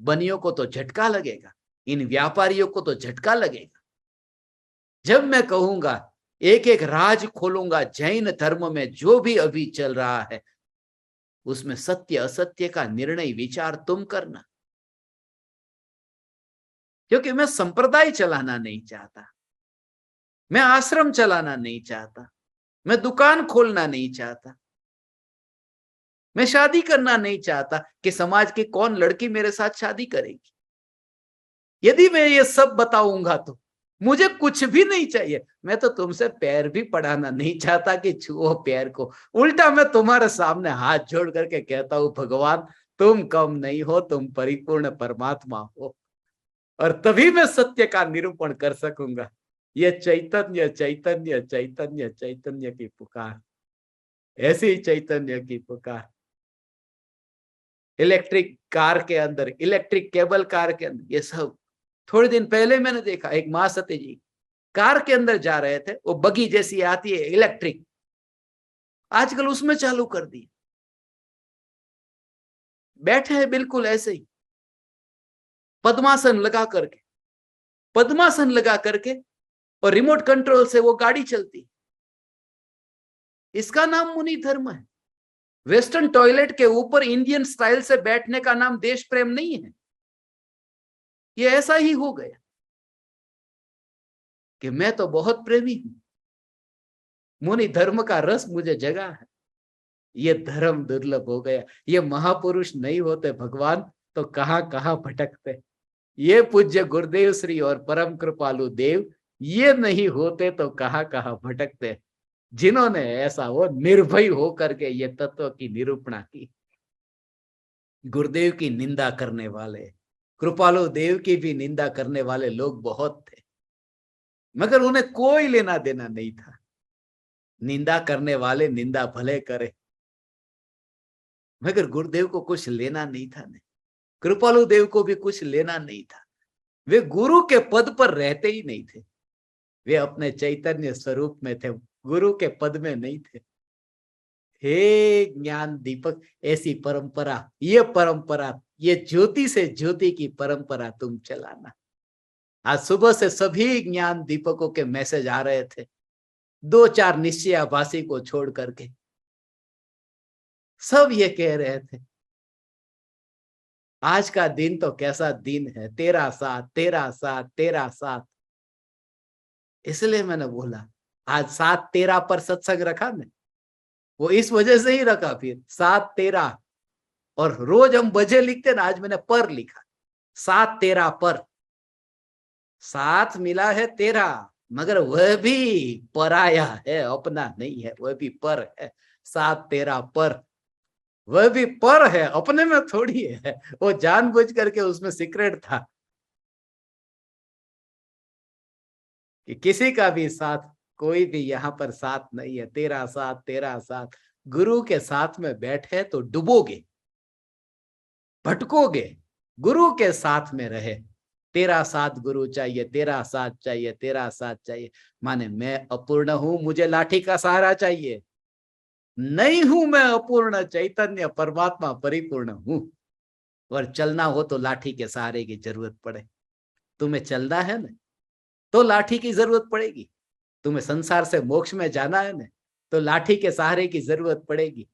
बनियों को तो झटका लगेगा, इन व्यापारियों को तो झटका लगेगा। जब मैं कहूंगा एक एक राज खोलूंगा जैन धर्म में, जो भी अभी चल रहा है उसमें सत्य असत्य का निर्णय विचार तुम करना। क्योंकि मैं संप्रदाय चलाना नहीं चाहता, मैं आश्रम चलाना नहीं चाहता, मैं दुकान खोलना नहीं चाहता, मैं शादी करना नहीं चाहता कि समाज की कौन लड़की मेरे साथ शादी करेगी। यदि मैं ये सब बताऊंगा तो मुझे कुछ भी नहीं चाहिए। मैं तो तुमसे पैर भी पड़ाना नहीं चाहता कि छुओ पैर को। उल्टा मैं तुम्हारे सामने हाथ जोड़ करके कहता हूं, भगवान तुम कम नहीं हो, तुम परिपूर्ण परमात्मा हो, और तभी मैं सत्य का निरूपण कर सकूंगा। ये चैतन्य चैतन्य चैतन्य चैतन्य की पुकार, ऐसी चैतन्य की पुकार। इलेक्ट्रिक कार के अंदर, इलेक्ट्रिक केबल कार के अंदर, ये सब थोड़े दिन पहले मैंने देखा। एक मां सती जी कार के अंदर जा रहे थे, वो बगी जैसी आती है इलेक्ट्रिक, आजकल उसमें चालू कर दी, बैठे हैं बिल्कुल ऐसे ही, पद्मासन लगा करके, पद्मासन लगा करके, और रिमोट कंट्रोल से वो गाड़ी चलती। इसका नाम मुनि धर्म है। वेस्टर्न टॉयलेट के ऊपर इंडियन स्टाइल से बैठने का नाम देश प्रेम नहीं है। ये ऐसा ही हो गया कि मैं तो बहुत प्रेमी हूं, मुनि धर्म का रस मुझे जगा है। ये धर्म दुर्लभ हो गया। ये महापुरुष नहीं होते भगवान तो कहां कहां भटकते। ये पूज्य गुरुदेव श्री और परम कृपालु देव ये नहीं होते तो कहां कहां भटकते, जिन्होंने ऐसा वो निर्भय होकर के ये तत्व की निरूपणा की। गुरुदेव की निंदा करने वाले, कृपालु देव की भी निंदा करने वाले लोग बहुत थे, मगर उन्हें कोई लेना देना नहीं था। निंदा करने वाले निंदा भले करे, मगर गुरुदेव को कुछ लेना नहीं था। नहीं, कृपालु देव को भी कुछ लेना नहीं था। वे गुरु के पद पर रहते ही नहीं थे, वे अपने चैतन्य स्वरूप में थे। गुरु के पद में नहीं थे। हे ज्ञान दीपक, ऐसी परंपरा, ये ज्योति से ज्योति की परंपरा तुम चलाना। आज सुबह से सभी ज्ञान दीपकों के मैसेज आ रहे थे, 2-4 निश्चयाभासी को छोड़ करके सब ये कह रहे थे आज का दिन तो कैसा दिन है, तेरा साथ, तेरा साथ, तेरा साथ। इसलिए मैंने बोला आज 7-13 पर सत्संग रखा ने, वो इस वजह से ही रखा। फिर 7-13 और रोज हम बजे लिखते ना, आज मैंने पर लिखा। 7-13 पर, 7 मिला है 13, मगर वह भी पराया है, अपना नहीं है, वह भी पर है। 7-13 पर, वह भी पर है, अपने में थोड़ी है। वो जानबूझ करके उसमें सीक्रेट था कि किसी का भी साथ, कोई भी यहाँ पर साथ नहीं है। तेरा साथ, तेरा साथ। गुरु के साथ में बैठे तो डूबोगे, भटकोगे। गुरु के साथ में रहे, तेरा साथ गुरु चाहिए, तेरा साथ चाहिए, तेरा साथ चाहिए। माने मैं अपूर्ण हूं, मुझे लाठी का सहारा चाहिए। नहीं हूं मैं अपूर्ण, चैतन्य परमात्मा परिपूर्ण हूं। और चलना हो तो लाठी के सहारे की जरूरत पड़े। तुम्हें चलना है ना, तो लाठी की जरूरत पड़ेगी। तुम्हें संसार से मोक्ष में जाना है ना, तो लाठी के सहारे की जरूरत पड़ेगी।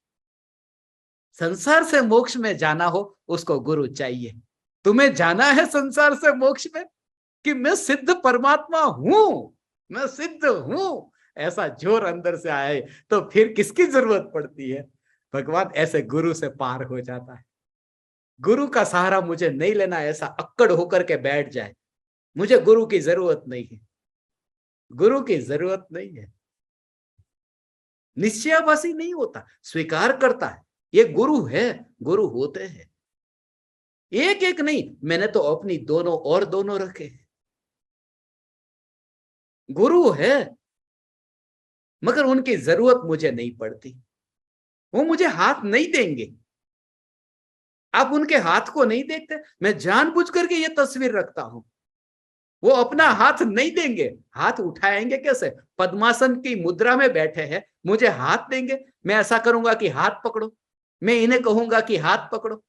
संसार से मोक्ष में जाना हो, उसको गुरु चाहिए। तुम्हें जाना है संसार से मोक्ष में कि मैं सिद्ध परमात्मा हूं, मैं सिद्ध हूं, ऐसा जोर अंदर से आए, तो फिर किसकी जरूरत पड़ती है? भगवान ऐसे गुरु से पार हो जाता है। गुरु का सहारा मुझे नहीं लेना, ऐसा अक्कड़ होकर के बैठ जाए, मुझे गुरु की जरूरत नहीं है, गुरु की जरूरत नहीं है। निश्चयाभासी नहीं होता, स्वीकार करता है ये गुरु है, गुरु होते हैं। एक एक नहीं, मैंने तो अपनी दोनों और दोनों रखे। गुरु है, मगर उनकी जरूरत मुझे नहीं पड़ती। वो मुझे हाथ नहीं देंगे, आप उनके हाथ को नहीं देखते। मैं जानबूझ करके ये तस्वीर रखता हूं। वो अपना हाथ नहीं देंगे, हाथ उठाएंगे कैसे? पद्मासन की मुद्रा में बैठे हैं, मुझे हाथ देंगे? मैं ऐसा करूंगा कि हाथ पकड़ो, मैं इन्हें कहूंगा कि हाथ पकड़ो,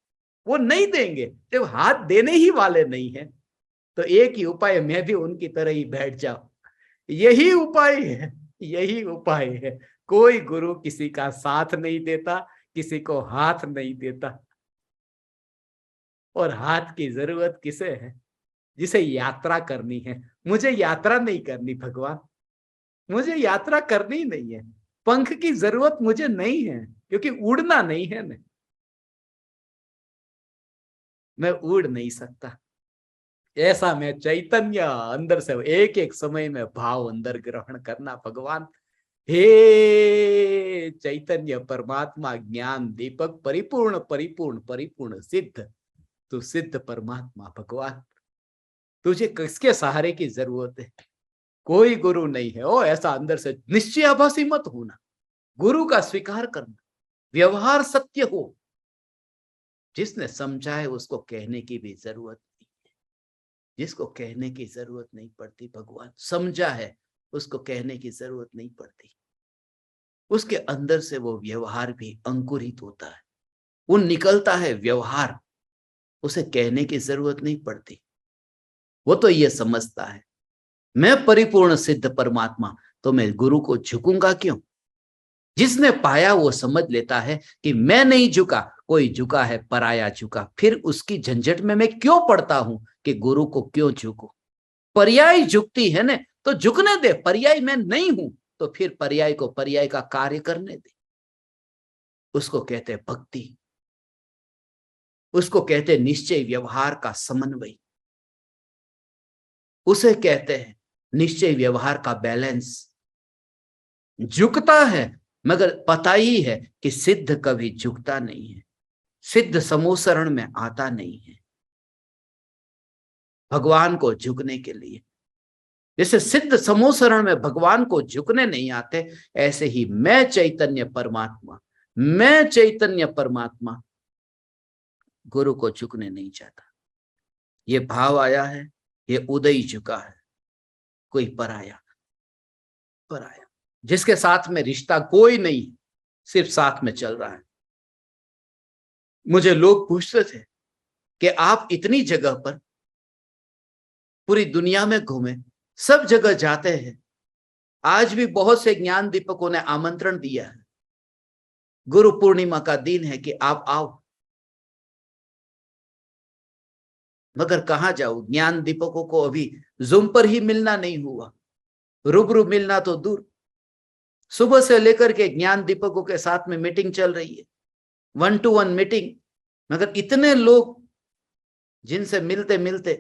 वो नहीं देंगे। जब हाथ देने ही वाले नहीं है, तो एक ही उपाय, मैं भी उनकी तरह ही बैठ जाऊं। यही उपाय है, यही उपाय है। कोई गुरु किसी का साथ नहीं देता, किसी को हाथ नहीं देता। और हाथ की जरूरत किसे है? जिसे यात्रा करनी है। मुझे यात्रा नहीं करनी भगवान, मुझे यात्रा करनी नहीं है। पंख की जरूरत मुझे नहीं है, क्योंकि उड़ना नहीं है ना, मैं उड़ नहीं सकता। ऐसा मैं चैतन्य अंदर से एक एक समय में भाव अंदर ग्रहण करना। भगवान हे चैतन्य परमात्मा, ज्ञान दीपक, परिपूर्ण परिपूर्ण परिपूर्ण सिद्ध, तू सिद्ध परमात्मा। भगवान तुझे किसके सहारे की जरूरत है? कोई गुरु नहीं है। ओ ऐसा अंदर से निश्चयाभासी मत होना, गुरु का स्वीकार करना, व्यवहार सत्य हो। जिसने समझा है उसको कहने की भी जरूरत नहीं है, जिसको कहने की जरूरत नहीं पड़ती। भगवान समझा है, उसको कहने की जरूरत नहीं पड़ती। उसके अंदर से वो व्यवहार भी अंकुरित होता है, वो निकलता है व्यवहार, उसे कहने की जरूरत नहीं पड़ती। वो तो ये समझता है मैं परिपूर्ण सिद्ध परमात्मा, तो मैं गुरु को झुकूंगा क्यों? जिसने पाया वो समझ लेता है कि मैं नहीं झुका, कोई झुका है, पराया झुका। फिर उसकी झंझट में मैं क्यों पड़ता हूं कि गुरु को क्यों झुकूं? पर्याय झुकती है ना, तो झुकने दे। पर्याय मैं नहीं हूं, तो फिर पर्याय को पर्याय का कार्य करने दे। उसको कहते भक्ति, उसको कहते निश्चय व्यवहार का समन्वय, उसे कहते हैं निश्चय व्यवहार का बैलेंस। झुकता है, मगर पता ही है कि सिद्ध कभी झुकता नहीं है, सिद्ध समूसरण में आता नहीं है भगवान को झुकने के लिए। जैसे सिद्ध समूसरण में भगवान को झुकने नहीं आते, ऐसे ही मैं चैतन्य परमात्मा, मैं चैतन्य परमात्मा गुरु को झुकने नहीं चाहता। ये भाव आया है, ये उदय झुका है, कोई पराया, पराया। जिसके साथ में रिश्ता कोई नहीं, सिर्फ साथ में चल रहा है। मुझे लोग पूछते थे कि आप इतनी जगह पर पूरी दुनिया में घूमे, सब जगह जाते हैं, आज भी बहुत से ज्ञान दीपकों ने आमंत्रण दिया है, गुरु पूर्णिमा का दिन है कि आप आओ, मगर कहां जाऊं? ज्ञान दीपकों को अभी जूम पर ही मिलना नहीं हुआ, रूबरू मिलना तो दूर। सुबह से लेकर के ज्ञान दीपकों के साथ में मीटिंग चल रही है, 1-to-1 मीटिंग, मगर इतने लोग जिनसे मिलते मिलते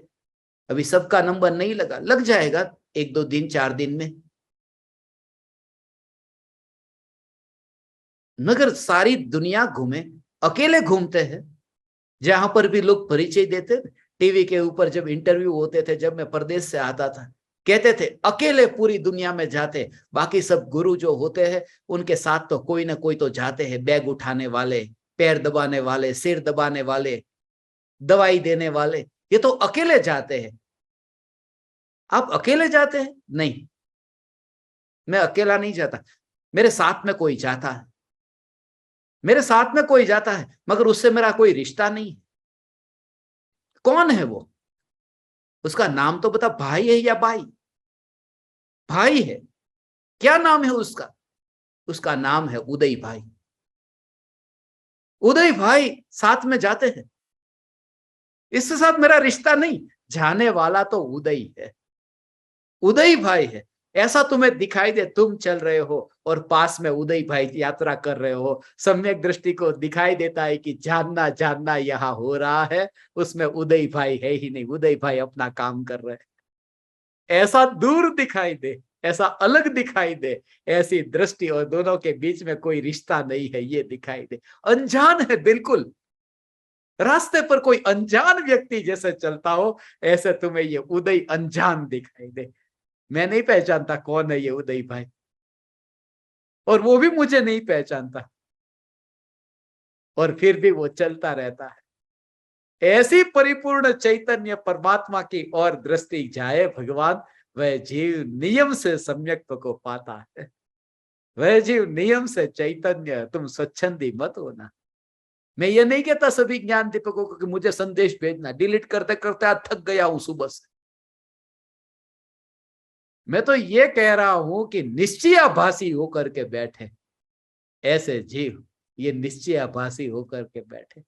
अभी सबका नंबर नहीं लगा, लग जाएगा 1-2 दिन 4 दिन में। मगर सारी दुनिया घूमे, अकेले घूमते हैं। जहां पर भी लोग परिचय देते, टीवी के ऊपर जब इंटरव्यू होते थे, जब मैं प्रदेश से आता था, कहते थे अकेले पूरी दुनिया में जाते, बाकी सब गुरु जो होते हैं उनके साथ तो कोई ना कोई तो जाते हैं, बैग उठाने वाले, पैर दबाने वाले, सिर दबाने वाले, दवाई देने वाले, ये तो अकेले जाते हैं। आप अकेले जाते हैं? नहीं, मैं अकेला नहीं जाता, मेरे साथ में कोई जाता है, मेरे साथ में कोई जाता है, मगर उससे मेरा कोई रिश्ता नहीं। कौन है वो? उसका नाम तो बता, भाई है या बाई? भाई है। क्या नाम है उसका? उसका नाम है उदय भाई। उदय भाई साथ में जाते हैं, इसके साथ मेरा रिश्ता नहीं, जाने वाला तो उदय है, उदय भाई है। ऐसा तुम्हें दिखाई दे, तुम चल रहे हो और पास में उदय भाई यात्रा कर रहे हो, सम्यक दृष्टि को दिखाई देता है कि जानना जानना यहाँ हो रहा है, उसमें उदय भाई है ही नहीं, उदय भाई अपना काम कर रहे हैं। ऐसा दूर दिखाई दे, ऐसा अलग दिखाई दे, ऐसी दृष्टि और दोनों के बीच में कोई रिश्ता नहीं है, ये दिखाई दे, अनजान है बिल्कुल। रास्ते पर कोई अनजान व्यक्ति जैसे चलता हो, ऐसे तुम्हें ये उदय अनजान दिखाई दे। मैं नहीं पहचानता कौन है ये उदय भाई, और वो भी मुझे नहीं पहचानता, और फिर भी वो चलता रहता है। ऐसी परिपूर्ण चैतन्य परमात्मा की ओर दृष्टि जाए भगवान, वह जीव नियम से सम्यक्त्व को पाता है। वह जीव नियम से चैतन्य, तुम स्वच्छंदी मत होना। मैं ये नहीं कहता सभी ज्ञान दीपकों को कि मुझे संदेश भेजना, डिलीट करते करते आज थक गया हूं सुबह से। मैं तो ये कह रहा हूं कि निश्चयाभासी होकर के बैठे ऐसे जीव, ये निश्चयाभासी होकर के बैठे।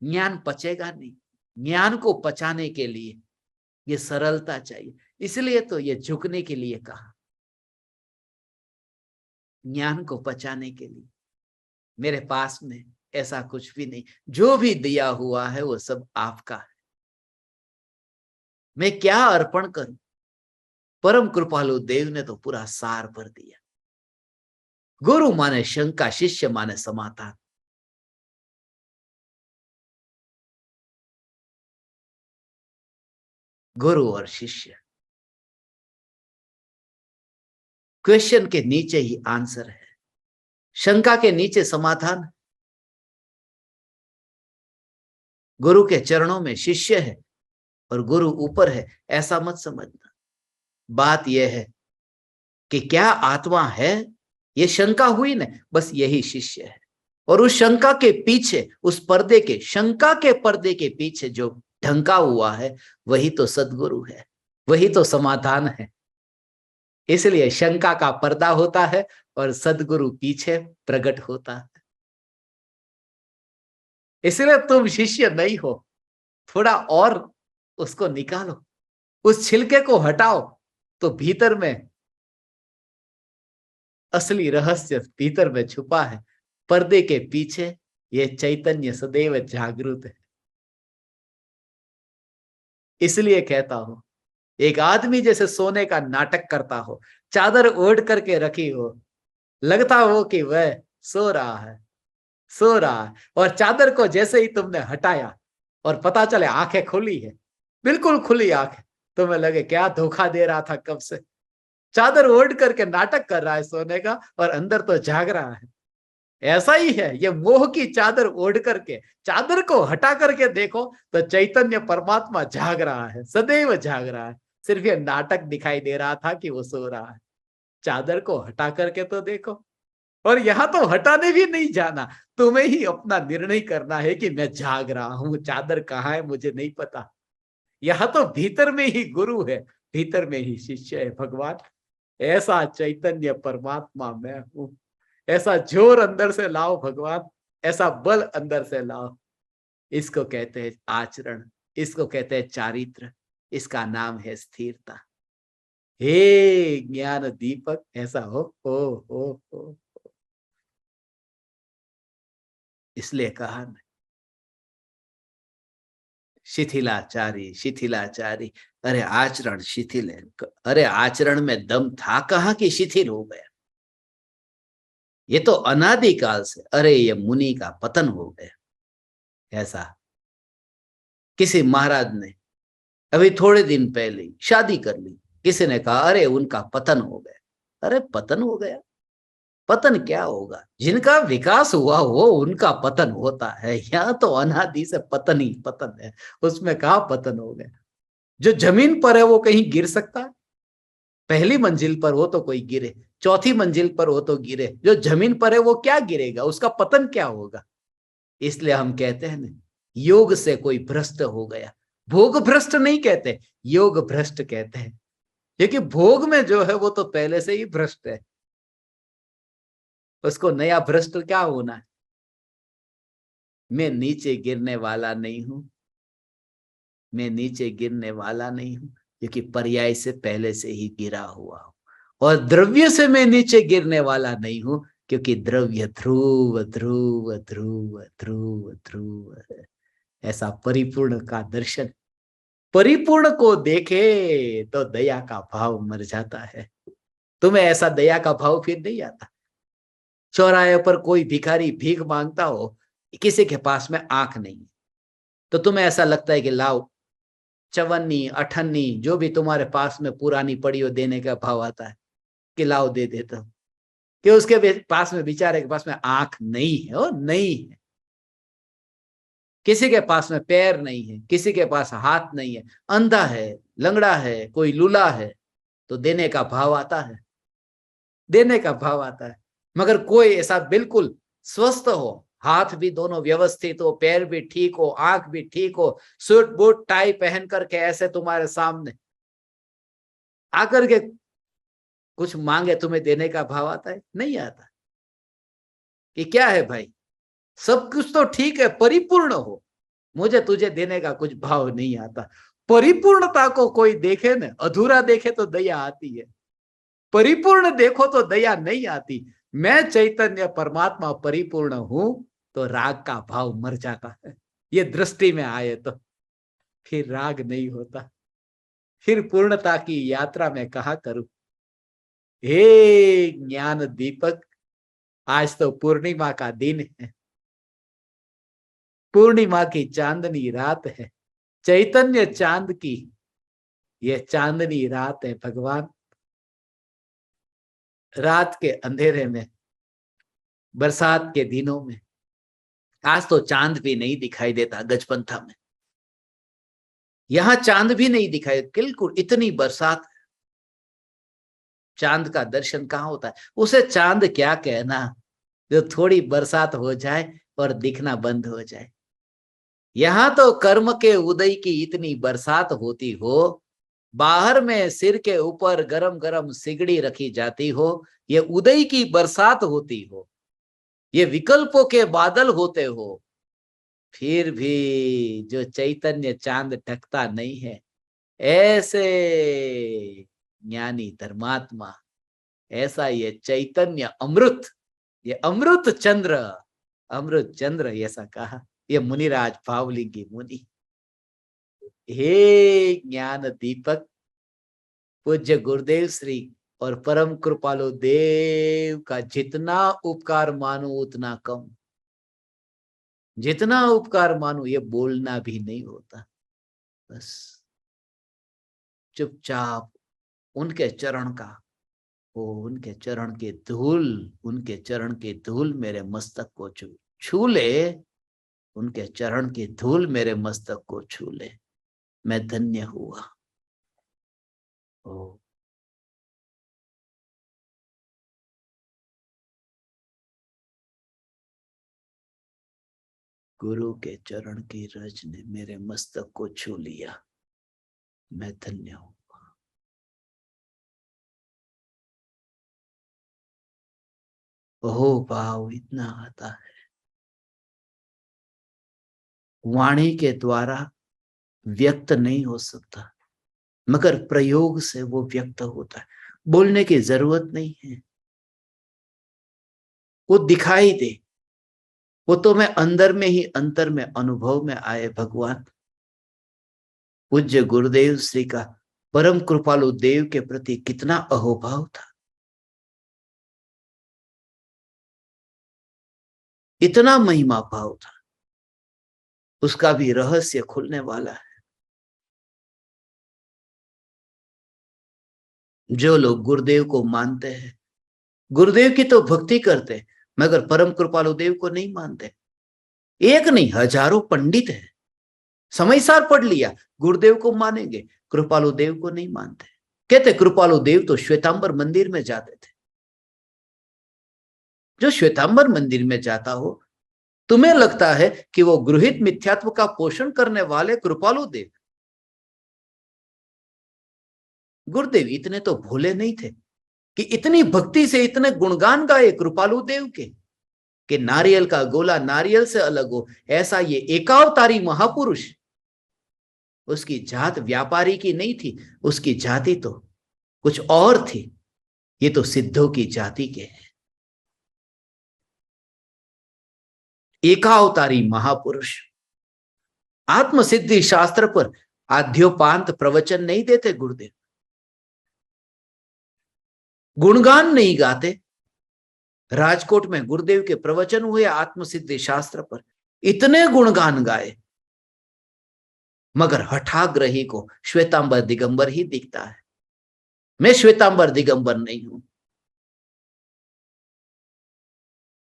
ज्ञान पचेगा नहीं, ज्ञान को पचाने के लिए ये सरलता चाहिए, इसलिए तो ये झुकने के लिए कहा, ज्ञान को पचाने के लिए। मेरे पास में ऐसा कुछ भी नहीं, जो भी दिया हुआ है वो सब आपका है। मैं क्या अर्पण करूं? परम कृपालु देव ने तो पूरा सार भर दिया। गुरु माने शंका, शिष्य माने समाधान। गुरु और शिष्य, क्वेश्चन के नीचे ही आंसर है, शंका के नीचे समाधान। गुरु के चरणों में शिष्य है और गुरु ऊपर है, ऐसा मत समझना। बात यह है कि क्या आत्मा है, ये शंका हुई ना, बस यही शिष्य है। और उस शंका के पीछे, उस पर्दे के, शंका के पर्दे के पीछे जो ढंका हुआ है, वही तो सद्गुरु है, वही तो समाधान है। इसलिए शंका का पर्दा होता है और सद्गुरु पीछे प्रकट होता है। इसलिए तुम शिष्य नहीं हो, थोड़ा और उसको निकालो, उस छिलके को हटाओ, तो भीतर में असली रहस्य भीतर में छुपा है। पर्दे के पीछे ये चैतन्य सदैव जागृत है। इसलिए कहता हूं, एक आदमी जैसे सोने का नाटक करता हो, चादर ओढ़ करके रखी हो, लगता हो कि वह सो रहा है, सो रहा है, और चादर को जैसे ही तुमने हटाया और पता चले आंखें खुली है, बिल्कुल खुली आंखें, तुम्हें लगे क्या धोखा दे रहा था कब से, चादर ओढ़ करके नाटक कर रहा है सोने का और अंदर तो जाग रहा है। ऐसा ही है, ये मोह की चादर ओढ़ करके, चादर को हटा करके देखो तो चैतन्य परमात्मा जाग रहा है, सदैव जाग रहा है। सिर्फ ये नाटक दिखाई दे रहा था कि वो सो रहा है। चादर को हटा करके तो देखो। और यहां तो हटाने भी नहीं जाना, तुम्हें ही अपना निर्णय करना है कि मैं जाग रहा हूं, चादर कहाँ है मुझे नहीं पता। यहां तो भीतर में ही गुरु है, भीतर में ही शिष्य है। भगवान ऐसा चैतन्य परमात्मा मैं हूं, ऐसा जोर अंदर से लाओ भगवान, ऐसा बल अंदर से लाओ। इसको कहते हैं आचरण, इसको कहते हैं चारित्र, इसका नाम है स्थिरता। हे ज्ञान दीपक ऐसा हो। इसलिए कहा न, शिथिलाचारी शिथिलाचारी। अरे आचरण शिथिल है, अरे आचरण में दम था कहाँ कि शिथिल हो गया। ये तो अनादिकाल से, अरे ये मुनि का पतन हो गया। ऐसा किसी महाराज ने अभी थोड़े दिन पहले शादी कर ली, किसी ने कहा अरे उनका पतन हो गया। अरे पतन हो गया, पतन क्या होगा, जिनका विकास हुआ हो उनका पतन होता है। यहाँ तो अनादि से पतन ही पतन है, उसमें कहा पतन हो गया। जो जमीन पर है वो कहीं गिर सकता है? पहली मंजिल पर हो तो कोई गिरे, चौथी मंजिल पर हो तो गिरे, जो जमीन पर है वो क्या गिरेगा, उसका पतन क्या होगा। इसलिए हम कहते हैं ना, योग से कोई भ्रष्ट हो गया। भोग भ्रष्ट नहीं कहते, योग भ्रष्ट कहते हैं, क्योंकि भोग में जो है वो तो पहले से ही भ्रष्ट है, उसको नया भ्रष्ट क्या होना है। मैं नीचे गिरने वाला नहीं हूं, मैं नीचे गिरने वाला नहीं हूं, क्योंकि पर्याय से पहले से ही गिरा हुआ हूं। और द्रव्य से मैं नीचे गिरने वाला नहीं हूं, क्योंकि द्रव्य ध्रुव ध्रुव ध्रुव ध्रुव ध्रुव है। ऐसा परिपूर्ण का दर्शन, परिपूर्ण को देखे तो दया का भाव मर जाता है। तुम्हें ऐसा दया का भाव फिर नहीं आता। चौराहे पर कोई भिखारी भीख मांगता हो, किसी के पास में आंख नहीं, तो तुम्हें ऐसा लगता है कि लाओ चवन्नी अठन्नी जो भी तुम्हारे पास में पुरानी पड़ी हो, देने का भाव आता है कि लाओ दे देता हूं, कि उसके पास में बेचारे के पास में आंख नहीं है, वो नहीं है। किसी के पास में पैर नहीं है, किसी के पास हाथ नहीं है, अंधा है, लंगड़ा है, कोई लूला है, तो देने का भाव आता है, देने का भाव आता है। मगर कोई ऐसा बिल्कुल स्वस्थ हो, हाथ भी दोनों व्यवस्थित हो, पैर भी ठीक हो, आंख भी ठीक हो, सूट बूट टाई पहन करके ऐसे तुम्हारे सामने आकर के कुछ मांगे, तुम्हें देने का भाव आता है? नहीं आता। कि क्या है भाई, सब कुछ तो ठीक है, परिपूर्ण हो, मुझे तुझे देने का कुछ भाव नहीं आता। परिपूर्णता को कोई देखे ना, अधूरा देखे तो दया आती है, परिपूर्ण देखो तो दया नहीं आती। मैं चैतन्य परमात्मा परिपूर्ण हूं तो राग का भाव मर जाता है। ये दृष्टि में आए तो फिर राग नहीं होता, फिर पूर्णता की यात्रा में कहा करूं। हे ज्ञान दीपक, आज तो पूर्णिमा का दिन है, पूर्णिमा की चांदनी रात है, चैतन्य चांद की यह चांदनी रात है। भगवान रात के अंधेरे में, बरसात के दिनों में, आज तो चांद भी नहीं दिखाई देता गजपंथा में, यहां चांद भी नहीं दिखाई, बिल्कुल इतनी बरसात, चांद का दर्शन कहाँ होता है। उसे चांद क्या कहना, जो थोड़ी बरसात हो जाए और दिखना बंद हो जाए। यहां तो कर्म के उदय की इतनी बरसात होती हो, बाहर में सिर के ऊपर गरम गरम सिगड़ी रखी जाती हो, ये उदय की बरसात होती हो, ये विकल्पों के बादल होते हो, फिर भी जो चैतन्य चांद ढकता नहीं है, ऐसे ज्ञानी धर्मात्मा, ऐसा ये चैतन्य अमृत, ये अमृत चंद्र, अमृत चंद्र ऐसा कहा ये मुनिराज पावलिंगी मुनि। हे ज्ञान दीपक, पूज्य गुरुदेव श्री और परम कृपालु देव का जितना उपकार मानो उतना कम, जितना उपकार मानो ये बोलना भी नहीं होता, बस चुपचाप उनके चरण का, वो उनके चरण के धूल, उनके चरण के धूल मेरे मस्तक को छू ले, उनके चरण की धूल मेरे मस्तक को छू ले, मैं धन्य हुआ। ओ गुरु के चरण की रज ने मेरे मस्तक को छू लिया, मैं धन्य हूं। हो भाव इतना आता है, वाणी के द्वारा व्यक्त नहीं हो सकता, मगर प्रयोग से वो व्यक्त होता है। बोलने की जरूरत नहीं है, वो दिखाई दे, वो तो मैं अंदर में ही अंतर में अनुभव में आए। भगवान पूज्य गुरुदेव श्री का परम कृपालु देव के प्रति कितना अहोभाव था, इतना महिमा भाव था, उसका भी रहस्य खुलने वाला है। जो लोग गुरुदेव को मानते हैं, गुरुदेव की तो भक्ति करते हैं, मगर परम कृपालु देव को नहीं मानते। एक नहीं, हजारों पंडित है, समय सार पढ़ लिया, गुरुदेव को मानेंगे, कृपालु देव को नहीं मानते। कहते कृपालु देव तो श्वेतांबर मंदिर में जाते थे। जो श्वेतांबर मंदिर में जाता हो, तुम्हें लगता है कि वो गृहित मिथ्यात्व का पोषण करने वाले कृपालु देव? गुरुदेव इतने तो भोले नहीं थे कि इतनी भक्ति से इतने गुणगान गाए कृपालु देव के, कि नारियल का गोला नारियल से अलग हो, ऐसा ये एकावतारी महापुरुष, उसकी जात व्यापारी की नहीं थी, उसकी जाति तो कुछ और थी। ये तो सिद्धों की जाति के हैं, एकावतारी महापुरुष। आत्मसिद्धि शास्त्र पर आद्योपांत प्रवचन नहीं देते गुरुदेव, गुणगान नहीं गाते। राजकोट में गुरुदेव के प्रवचन हुए आत्मसिद्धि शास्त्र पर, इतने गुणगान गाए, मगर हठाग्रही को श्वेतांबर दिगंबर ही दिखता है। मैं श्वेतांबर दिगंबर नहीं हूं,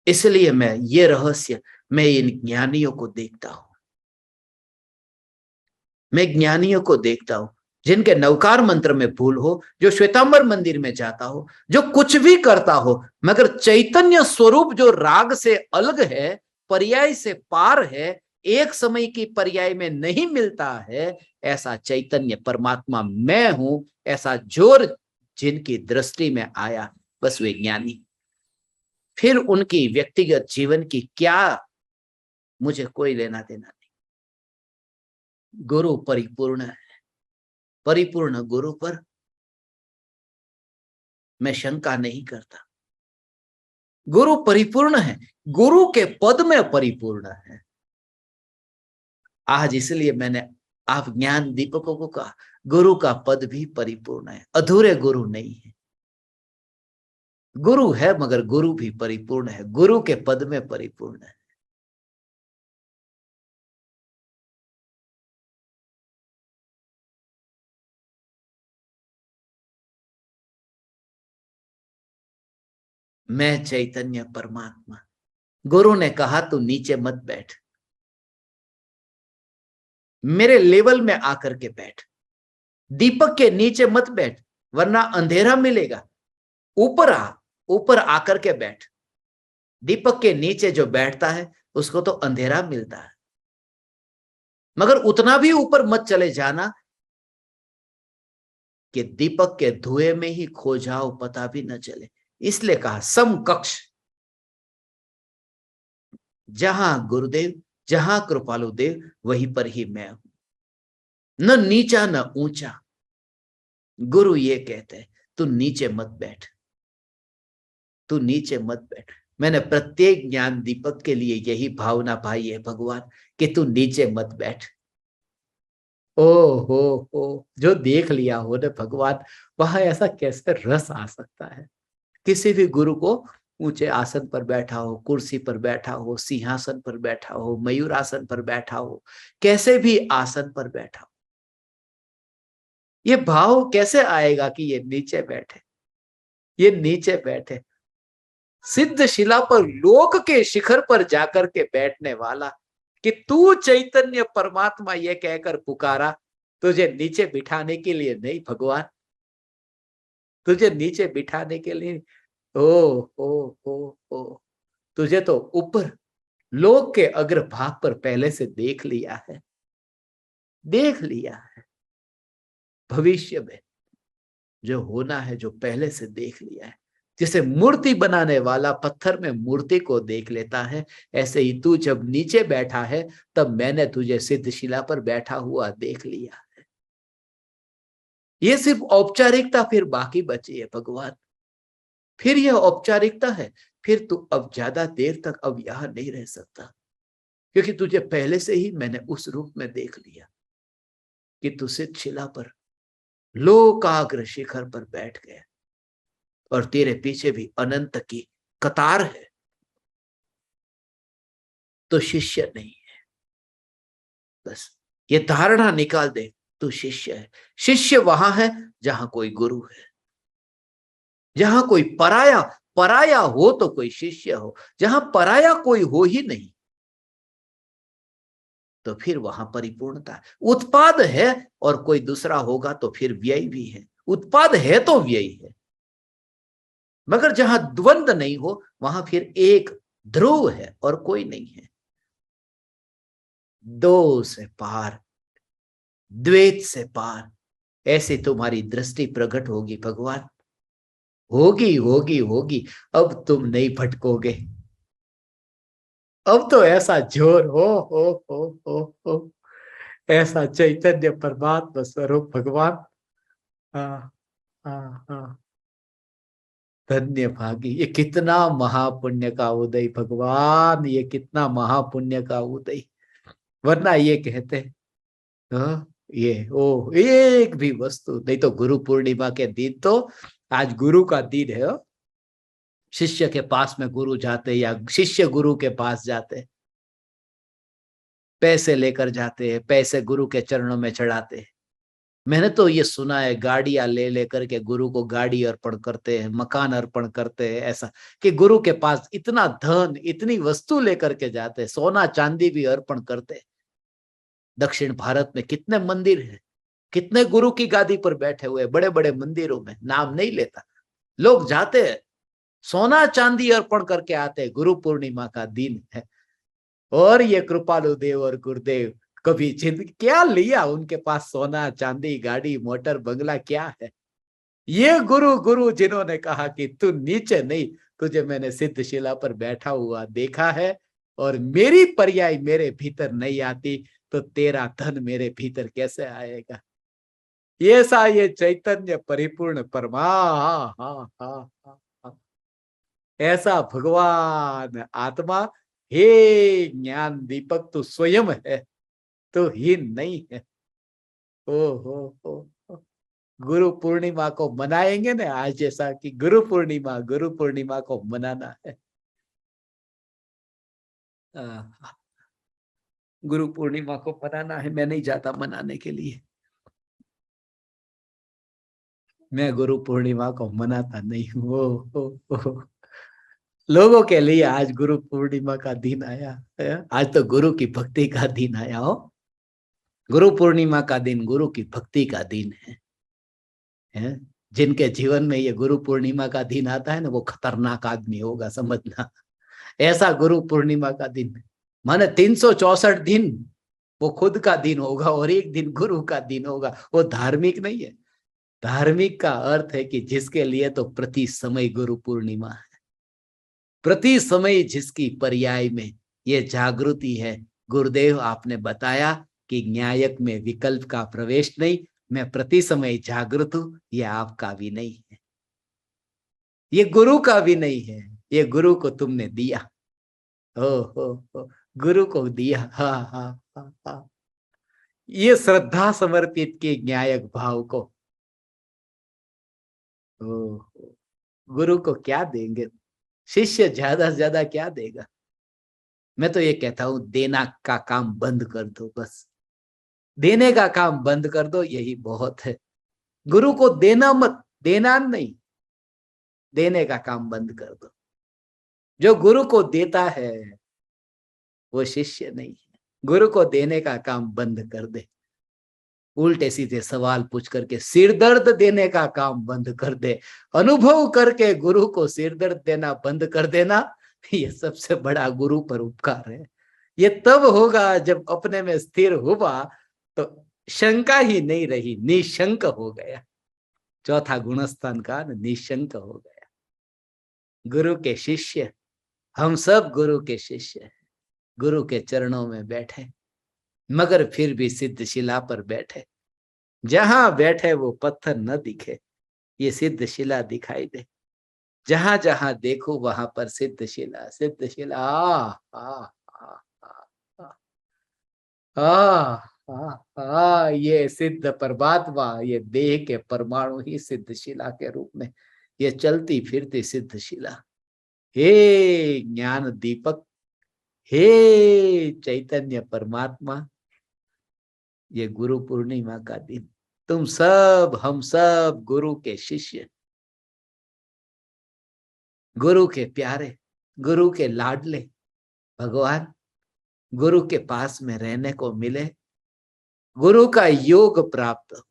इसलिए मैं ये रहस्य, मैं इन ज्ञानियों को देखता हूं, मैं ज्ञानियों को देखता हूं जिनके नवकार मंत्र में भूल हो, जो श्वेतांबर मंदिर में जाता हो, जो कुछ भी करता हो, मगर चैतन्य स्वरूप जो राग से अलग है, पर्याय से पार है, एक समय की पर्याय में नहीं मिलता है, ऐसा चैतन्य परमात्मा मैं हूं, ऐसा जोर जिनकी दृष्टि में आया, बस वे ज्ञानी। फिर उनकी व्यक्तिगत जीवन की क्या मुझे कोई लेना देना नहीं। गुरु परिपूर्ण है, परिपूर्ण गुरु पर मैं शंका नहीं करता। गुरु परिपूर्ण है, गुरु के पद में परिपूर्ण है। आज इसलिए मैंने आप ज्ञान दीपकों को कहा, गुरु का पद भी परिपूर्ण है, अधूरे गुरु नहीं है। गुरु है मगर गुरु भी परिपूर्ण है, गुरु के पद में परिपूर्ण है। मैं चैतन्य परमात्मा। गुरु ने कहा तू नीचे मत बैठ, मेरे लेवल में आकर के बैठ, दीपक के नीचे मत बैठ वरना अंधेरा मिलेगा, ऊपर आ, ऊपर आकर के बैठ। दीपक के नीचे जो बैठता है उसको तो अंधेरा मिलता है, मगर उतना भी ऊपर मत चले जाना कि दीपक के धुएं में ही खो जाओ, पता भी न चले। इसलिए कहा समकक्ष, जहां गुरुदेव, जहां कृपालु देव, वहीं पर ही मैं हूं, न नीचा न ऊंचा। गुरु ये कहते हैं तू नीचे मत बैठ, तू नीचे मत बैठ। मैंने प्रत्येक ज्ञान दीपक के लिए यही भावना पाई है भगवान, कि तू नीचे मत बैठ। ओ हो, जो देख लिया हो ना भगवान, वहां ऐसा कैसे रस आ सकता है। किसी भी गुरु को ऊंचे आसन पर बैठा हो, कुर्सी पर बैठा हो, सिंहासन पर बैठा हो, मयूर आसन पर बैठा हो, कैसे भी आसन पर बैठा हो, ये भाव कैसे आएगा कि ये नीचे बैठे, ये नीचे बैठे। सिद्ध शिला पर लोक के शिखर पर जाकर के बैठने वाला, कि तू चैतन्य परमात्मा ये कहकर पुकारा, तुझे नीचे बिठाने के लिए नहीं भगवान, तुझे नीचे बिठाने के लिए ओ तुझे तो ऊपर लोक के अग्रभाग पर पहले से देख लिया है, देख लिया है। भविष्य में जो होना है, जो पहले से देख लिया है। जैसे मूर्ति बनाने वाला पत्थर में मूर्ति को देख लेता है, ऐसे ही तू जब नीचे बैठा है तब मैंने तुझे सिद्धशिला पर बैठा हुआ देख लिया है। ये सिर्फ औपचारिकता, फिर बाकी बची है भगवान। फिर यह औपचारिकता है, फिर तू अब ज्यादा देर तक अब यहां नहीं रह सकता, क्योंकि तुझे पहले से ही मैंने उस रूप में देख लिया कि तू सिद्धशिला पर लोकाग्र शिखर पर बैठ गया और तेरे पीछे भी अनंत की कतार है। तो शिष्य नहीं है, बस ये धारणा निकाल दे, तू शिष्य है। शिष्य वहां है जहां कोई गुरु है, जहां कोई पराया, पराया हो तो कोई शिष्य हो। जहां पराया कोई हो ही नहीं तो फिर वहां परिपूर्णता है। उत्पाद है और कोई दूसरा होगा तो फिर व्यय भी है। उत्पाद है तो व्यय है, मगर जहां द्वंद्व नहीं हो वहां फिर एक ध्रुव है और कोई नहीं है। दो से पार, द्वैत से पार, ऐसे तुम्हारी दृष्टि प्रकट होगी भगवान। होगी होगी होगी। अब तुम नहीं भटकोगे। अब तो ऐसा जोर हो, ऐसा चैतन्य परमात्मा स्वरूप भगवान। हाँ हाँ हाँ, धन्य भागी। ये कितना महापुण्य का उदय भगवान, ये कितना महापुण्य का उदय। वरना ये कहते हाँ, ये ओ एक भी वस्तु नहीं। तो गुरु पूर्णिमा के दिन तो आज गुरु का दिन है। शिष्य के पास में गुरु जाते या शिष्य गुरु के पास जाते, पैसे लेकर जाते हैं, पैसे गुरु के चरणों में चढ़ाते हैं। मैंने तो ये सुना है गाड़ियां ले लेकर के गुरु को गाड़ी अर्पण करते हैं, मकान अर्पण करते हैं, ऐसा कि गुरु के पास इतना धन, इतनी वस्तु लेकर के जाते हैं, सोना चांदी भी अर्पण करते हैं। दक्षिण भारत में कितने मंदिर हैं, कितने गुरु की गादी पर बैठे हुए बड़े बड़े मंदिरों में, नाम नहीं लेता, लोग जाते हैं, सोना चांदी अर्पण करके आते हैं। गुरु पूर्णिमा का दिन है और ये कृपालु देव और गुरुदेव कभी जिंदगी क्या लिया उनके पास, सोना चांदी गाड़ी मोटर बंगला क्या है। ये गुरु गुरु जिन्होंने कहा कि तू नीचे नहीं, तुझे मैंने सिद्धशिला पर बैठा हुआ देखा है और मेरी पर्याय मेरे भीतर नहीं आती तो तेरा धन मेरे भीतर कैसे आएगा। ये सा ये चैतन्य परिपूर्ण परमा, ऐसा भगवान आत्मा। हे ज्ञान दीपक तू स्वयं है, तो हीन नहीं है। ओ हो, गुरु पूर्णिमा को मनाएंगे ना आज, जैसा कि गुरु पूर्णिमा को मनाना है। गुरु पूर्णिमा को मनाना है। मैं नहीं जाता मनाने के लिए, मैं गुरु पूर्णिमा को मनाता नहीं हूँ। लोगों के लिए आज गुरु पूर्णिमा का दिन आया है। आज तो गुरु की भक्ति का दिन आया हो। गुरु पूर्णिमा का दिन गुरु की भक्ति का दिन है? जिनके जीवन में ये गुरु पूर्णिमा का दिन आता है ना, वो खतरनाक आदमी होगा, समझना। ऐसा गुरु पूर्णिमा का दिन माने 364 दिन वो खुद का दिन होगा और एक दिन गुरु का दिन होगा। वो धार्मिक नहीं है। धार्मिक का अर्थ है कि जिसके लिए तो प्रति समय गुरु पूर्णिमा है, प्रति समय जिसकी पर्याय में ये जागृति है। गुरुदेव आपने बताया कि न्यायक में विकल्प का प्रवेश नहीं, मैं प्रति समय जागृत हूं, ये आपका भी नहीं है, ये गुरु का भी नहीं है, ये गुरु को तुमने दिया। हो, गुरु को दिया। हाँ। ये श्रद्धा समर्पित की न्यायक भाव को। ओ, गुरु को क्या देंगे, शिष्य ज्यादा से ज्यादा क्या देगा। मैं तो ये कहता हूं देना का काम बंद कर दो, बस देने का काम बंद कर दो, यही बहुत है। गुरु को देना मत, देना नहीं, देने का काम बंद कर दो। जो गुरु को देता है वो शिष्य नहीं है। गुरु को देने का काम बंद कर दे। उल्टे सीधे सवाल पूछ करके सिर दर्द देने का काम बंद कर दे। अनुभव करके गुरु को सिर दर्द देना बंद कर देना, ये सबसे बड़ा गुरु पर उपकार है। ये तब होगा जब अपने में स्थिर हुआ तो शंका ही नहीं रही, निशंक हो गया। चौथा गुणस्थान का निशंक हो गया। गुरु के शिष्य, हम सब गुरु के शिष्य हैं, गुरु के चरणों में बैठे, मगर फिर भी सिद्ध शिला पर बैठे। जहां बैठे वो पत्थर न दिखे, ये सिद्ध शिला दिखाई दे। जहां जहां देखो वहां पर सिद्ध शिला, सिद्ध शिला। ये सिद्ध परमात्मा, ये देह के परमाणु ही सिद्ध शिला के रूप में, ये चलती फिरती सिद्ध शिला। हे ज्ञान दीपक, हे चैतन्य परमात्मा, ये गुरु पूर्णिमा का दिन, तुम सब, हम सब गुरु के शिष्य, गुरु के प्यारे, गुरु के लाडले। भगवान गुरु के पास में रहने को मिले, गुरु का योग प्राप्त हो।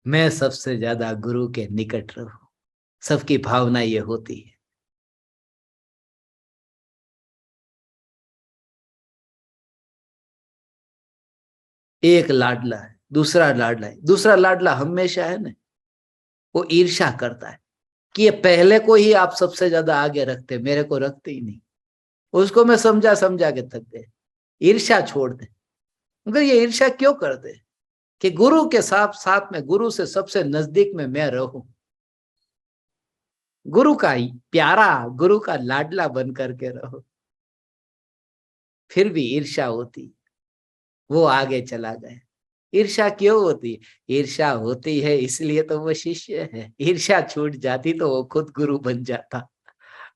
मैं सबसे ज्यादा गुरु के निकट रहूं, सबकी भावना ये होती है। एक लाडला है, दूसरा लाडला है, दूसरा लाडला हमेशा है ना, वो ईर्ष्या करता है कि ये पहले को ही आप सबसे ज्यादा आगे रखते, मेरे को रखते ही नहीं। उसको मैं समझा समझा के थक गए। ईर्ष्या छोड़ दे। मगर ये ईर्ष्या क्यों करते कि गुरु के साथ साथ में, गुरु से सबसे नजदीक में मैं रहूं, गुरु का प्यारा, गुरु का लाडला बन करके रहो। फिर भी ईर्ष्या होती, वो आगे चला गया। ईर्ष्या क्यों होती है? ईर्ष्या होती है इसलिए तो वो शिष्य है। ईर्ष्या छूट जाती तो वो खुद गुरु बन जाता,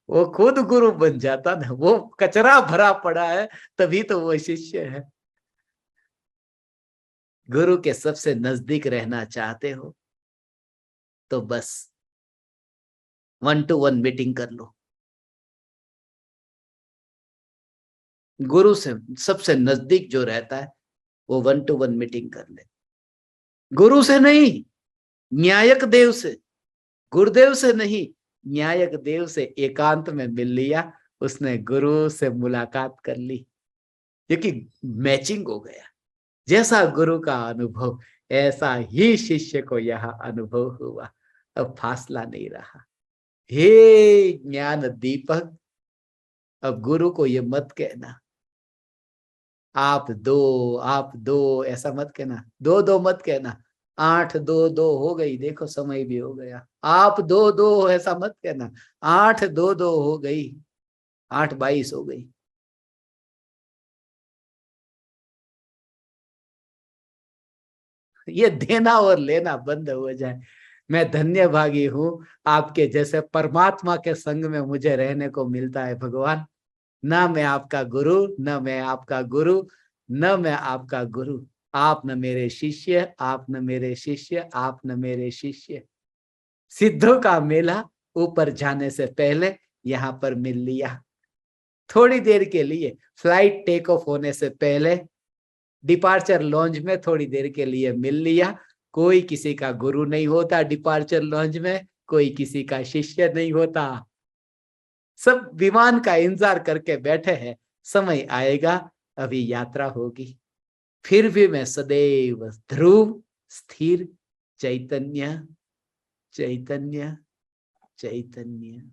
वो खुद गुरु बन जाता ना। वो कचरा भरा पड़ा है तभी तो वो शिष्य है। गुरु के सबसे नजदीक रहना चाहते हो तो बस 1-to-1 मीटिंग कर लो। गुरु से सबसे नजदीक जो रहता है वो 1-to-1 मीटिंग कर ले। गुरु से नहीं, न्यायक देव से, गुरुदेव से नहीं, न्यायक देव से एकांत में मिल लिया। उसने गुरु से मुलाकात कर ली, क्योंकि मैचिंग हो गया। जैसा गुरु का अनुभव, ऐसा ही शिष्य को यह अनुभव हुआ। अब फासला नहीं रहा। हे ज्ञान दीपक, अब गुरु को ये मत कहना आप दो, ऐसा मत कहना। दो दो मत कहना। 8-2-2 हो गई, देखो समय भी हो गया। आप दो दो ऐसा मत कहना। 8-2-2 हो गई, 8-22 हो गई। ये देना और लेना बंद हो जाए। मैं धन्य भागी हूं, आपके जैसे परमात्मा के संग में मुझे रहने को मिलता है। भगवान, ना मैं आपका गुरु, न मैं आपका गुरु, न मैं आपका गुरु। आप न मेरे शिष्य, आप न मेरे शिष्य, आप न मेरे शिष्य। सिद्धों का मेला ऊपर जाने से पहले यहाँ पर मिल लिया। थोड़ी देर के लिए, फ्लाइट टेक ऑफ होने से पहले डिपार्चर लॉन्ज में थोड़ी देर के लिए मिल लिया। कोई किसी का गुरु नहीं होता डिपार्चर लॉन्ज में, कोई किसी का शिष्य नहीं होता। सब विमान का इंतजार करके बैठे हैं, समय आएगा, अभी यात्रा होगी। फिर भी मैं सदैव ध्रुव स्थिर चैतन्य, चैतन्य, चैतन्य।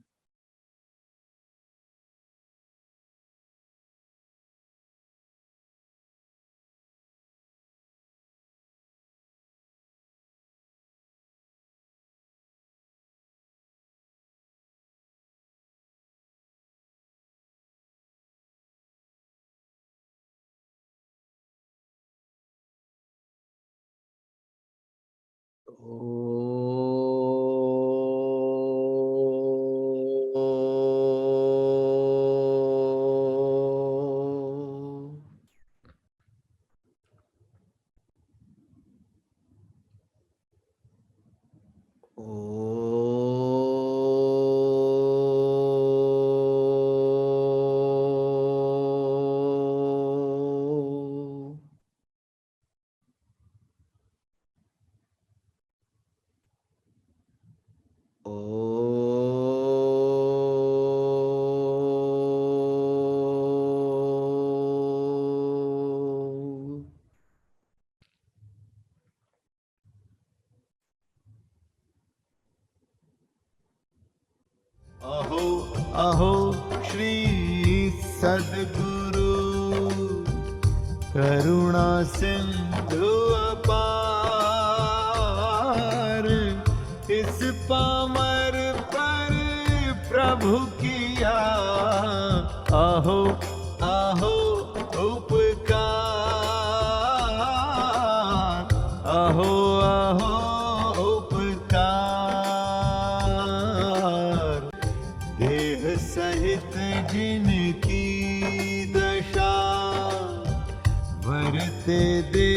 आहो श्री सद्गुरु करुणा सिंधु अपार, इस पामर पर प्रभु किया आहो आहो उपकार, आहो आहो उपकार। देह सहित जिनकी दशा वरते दे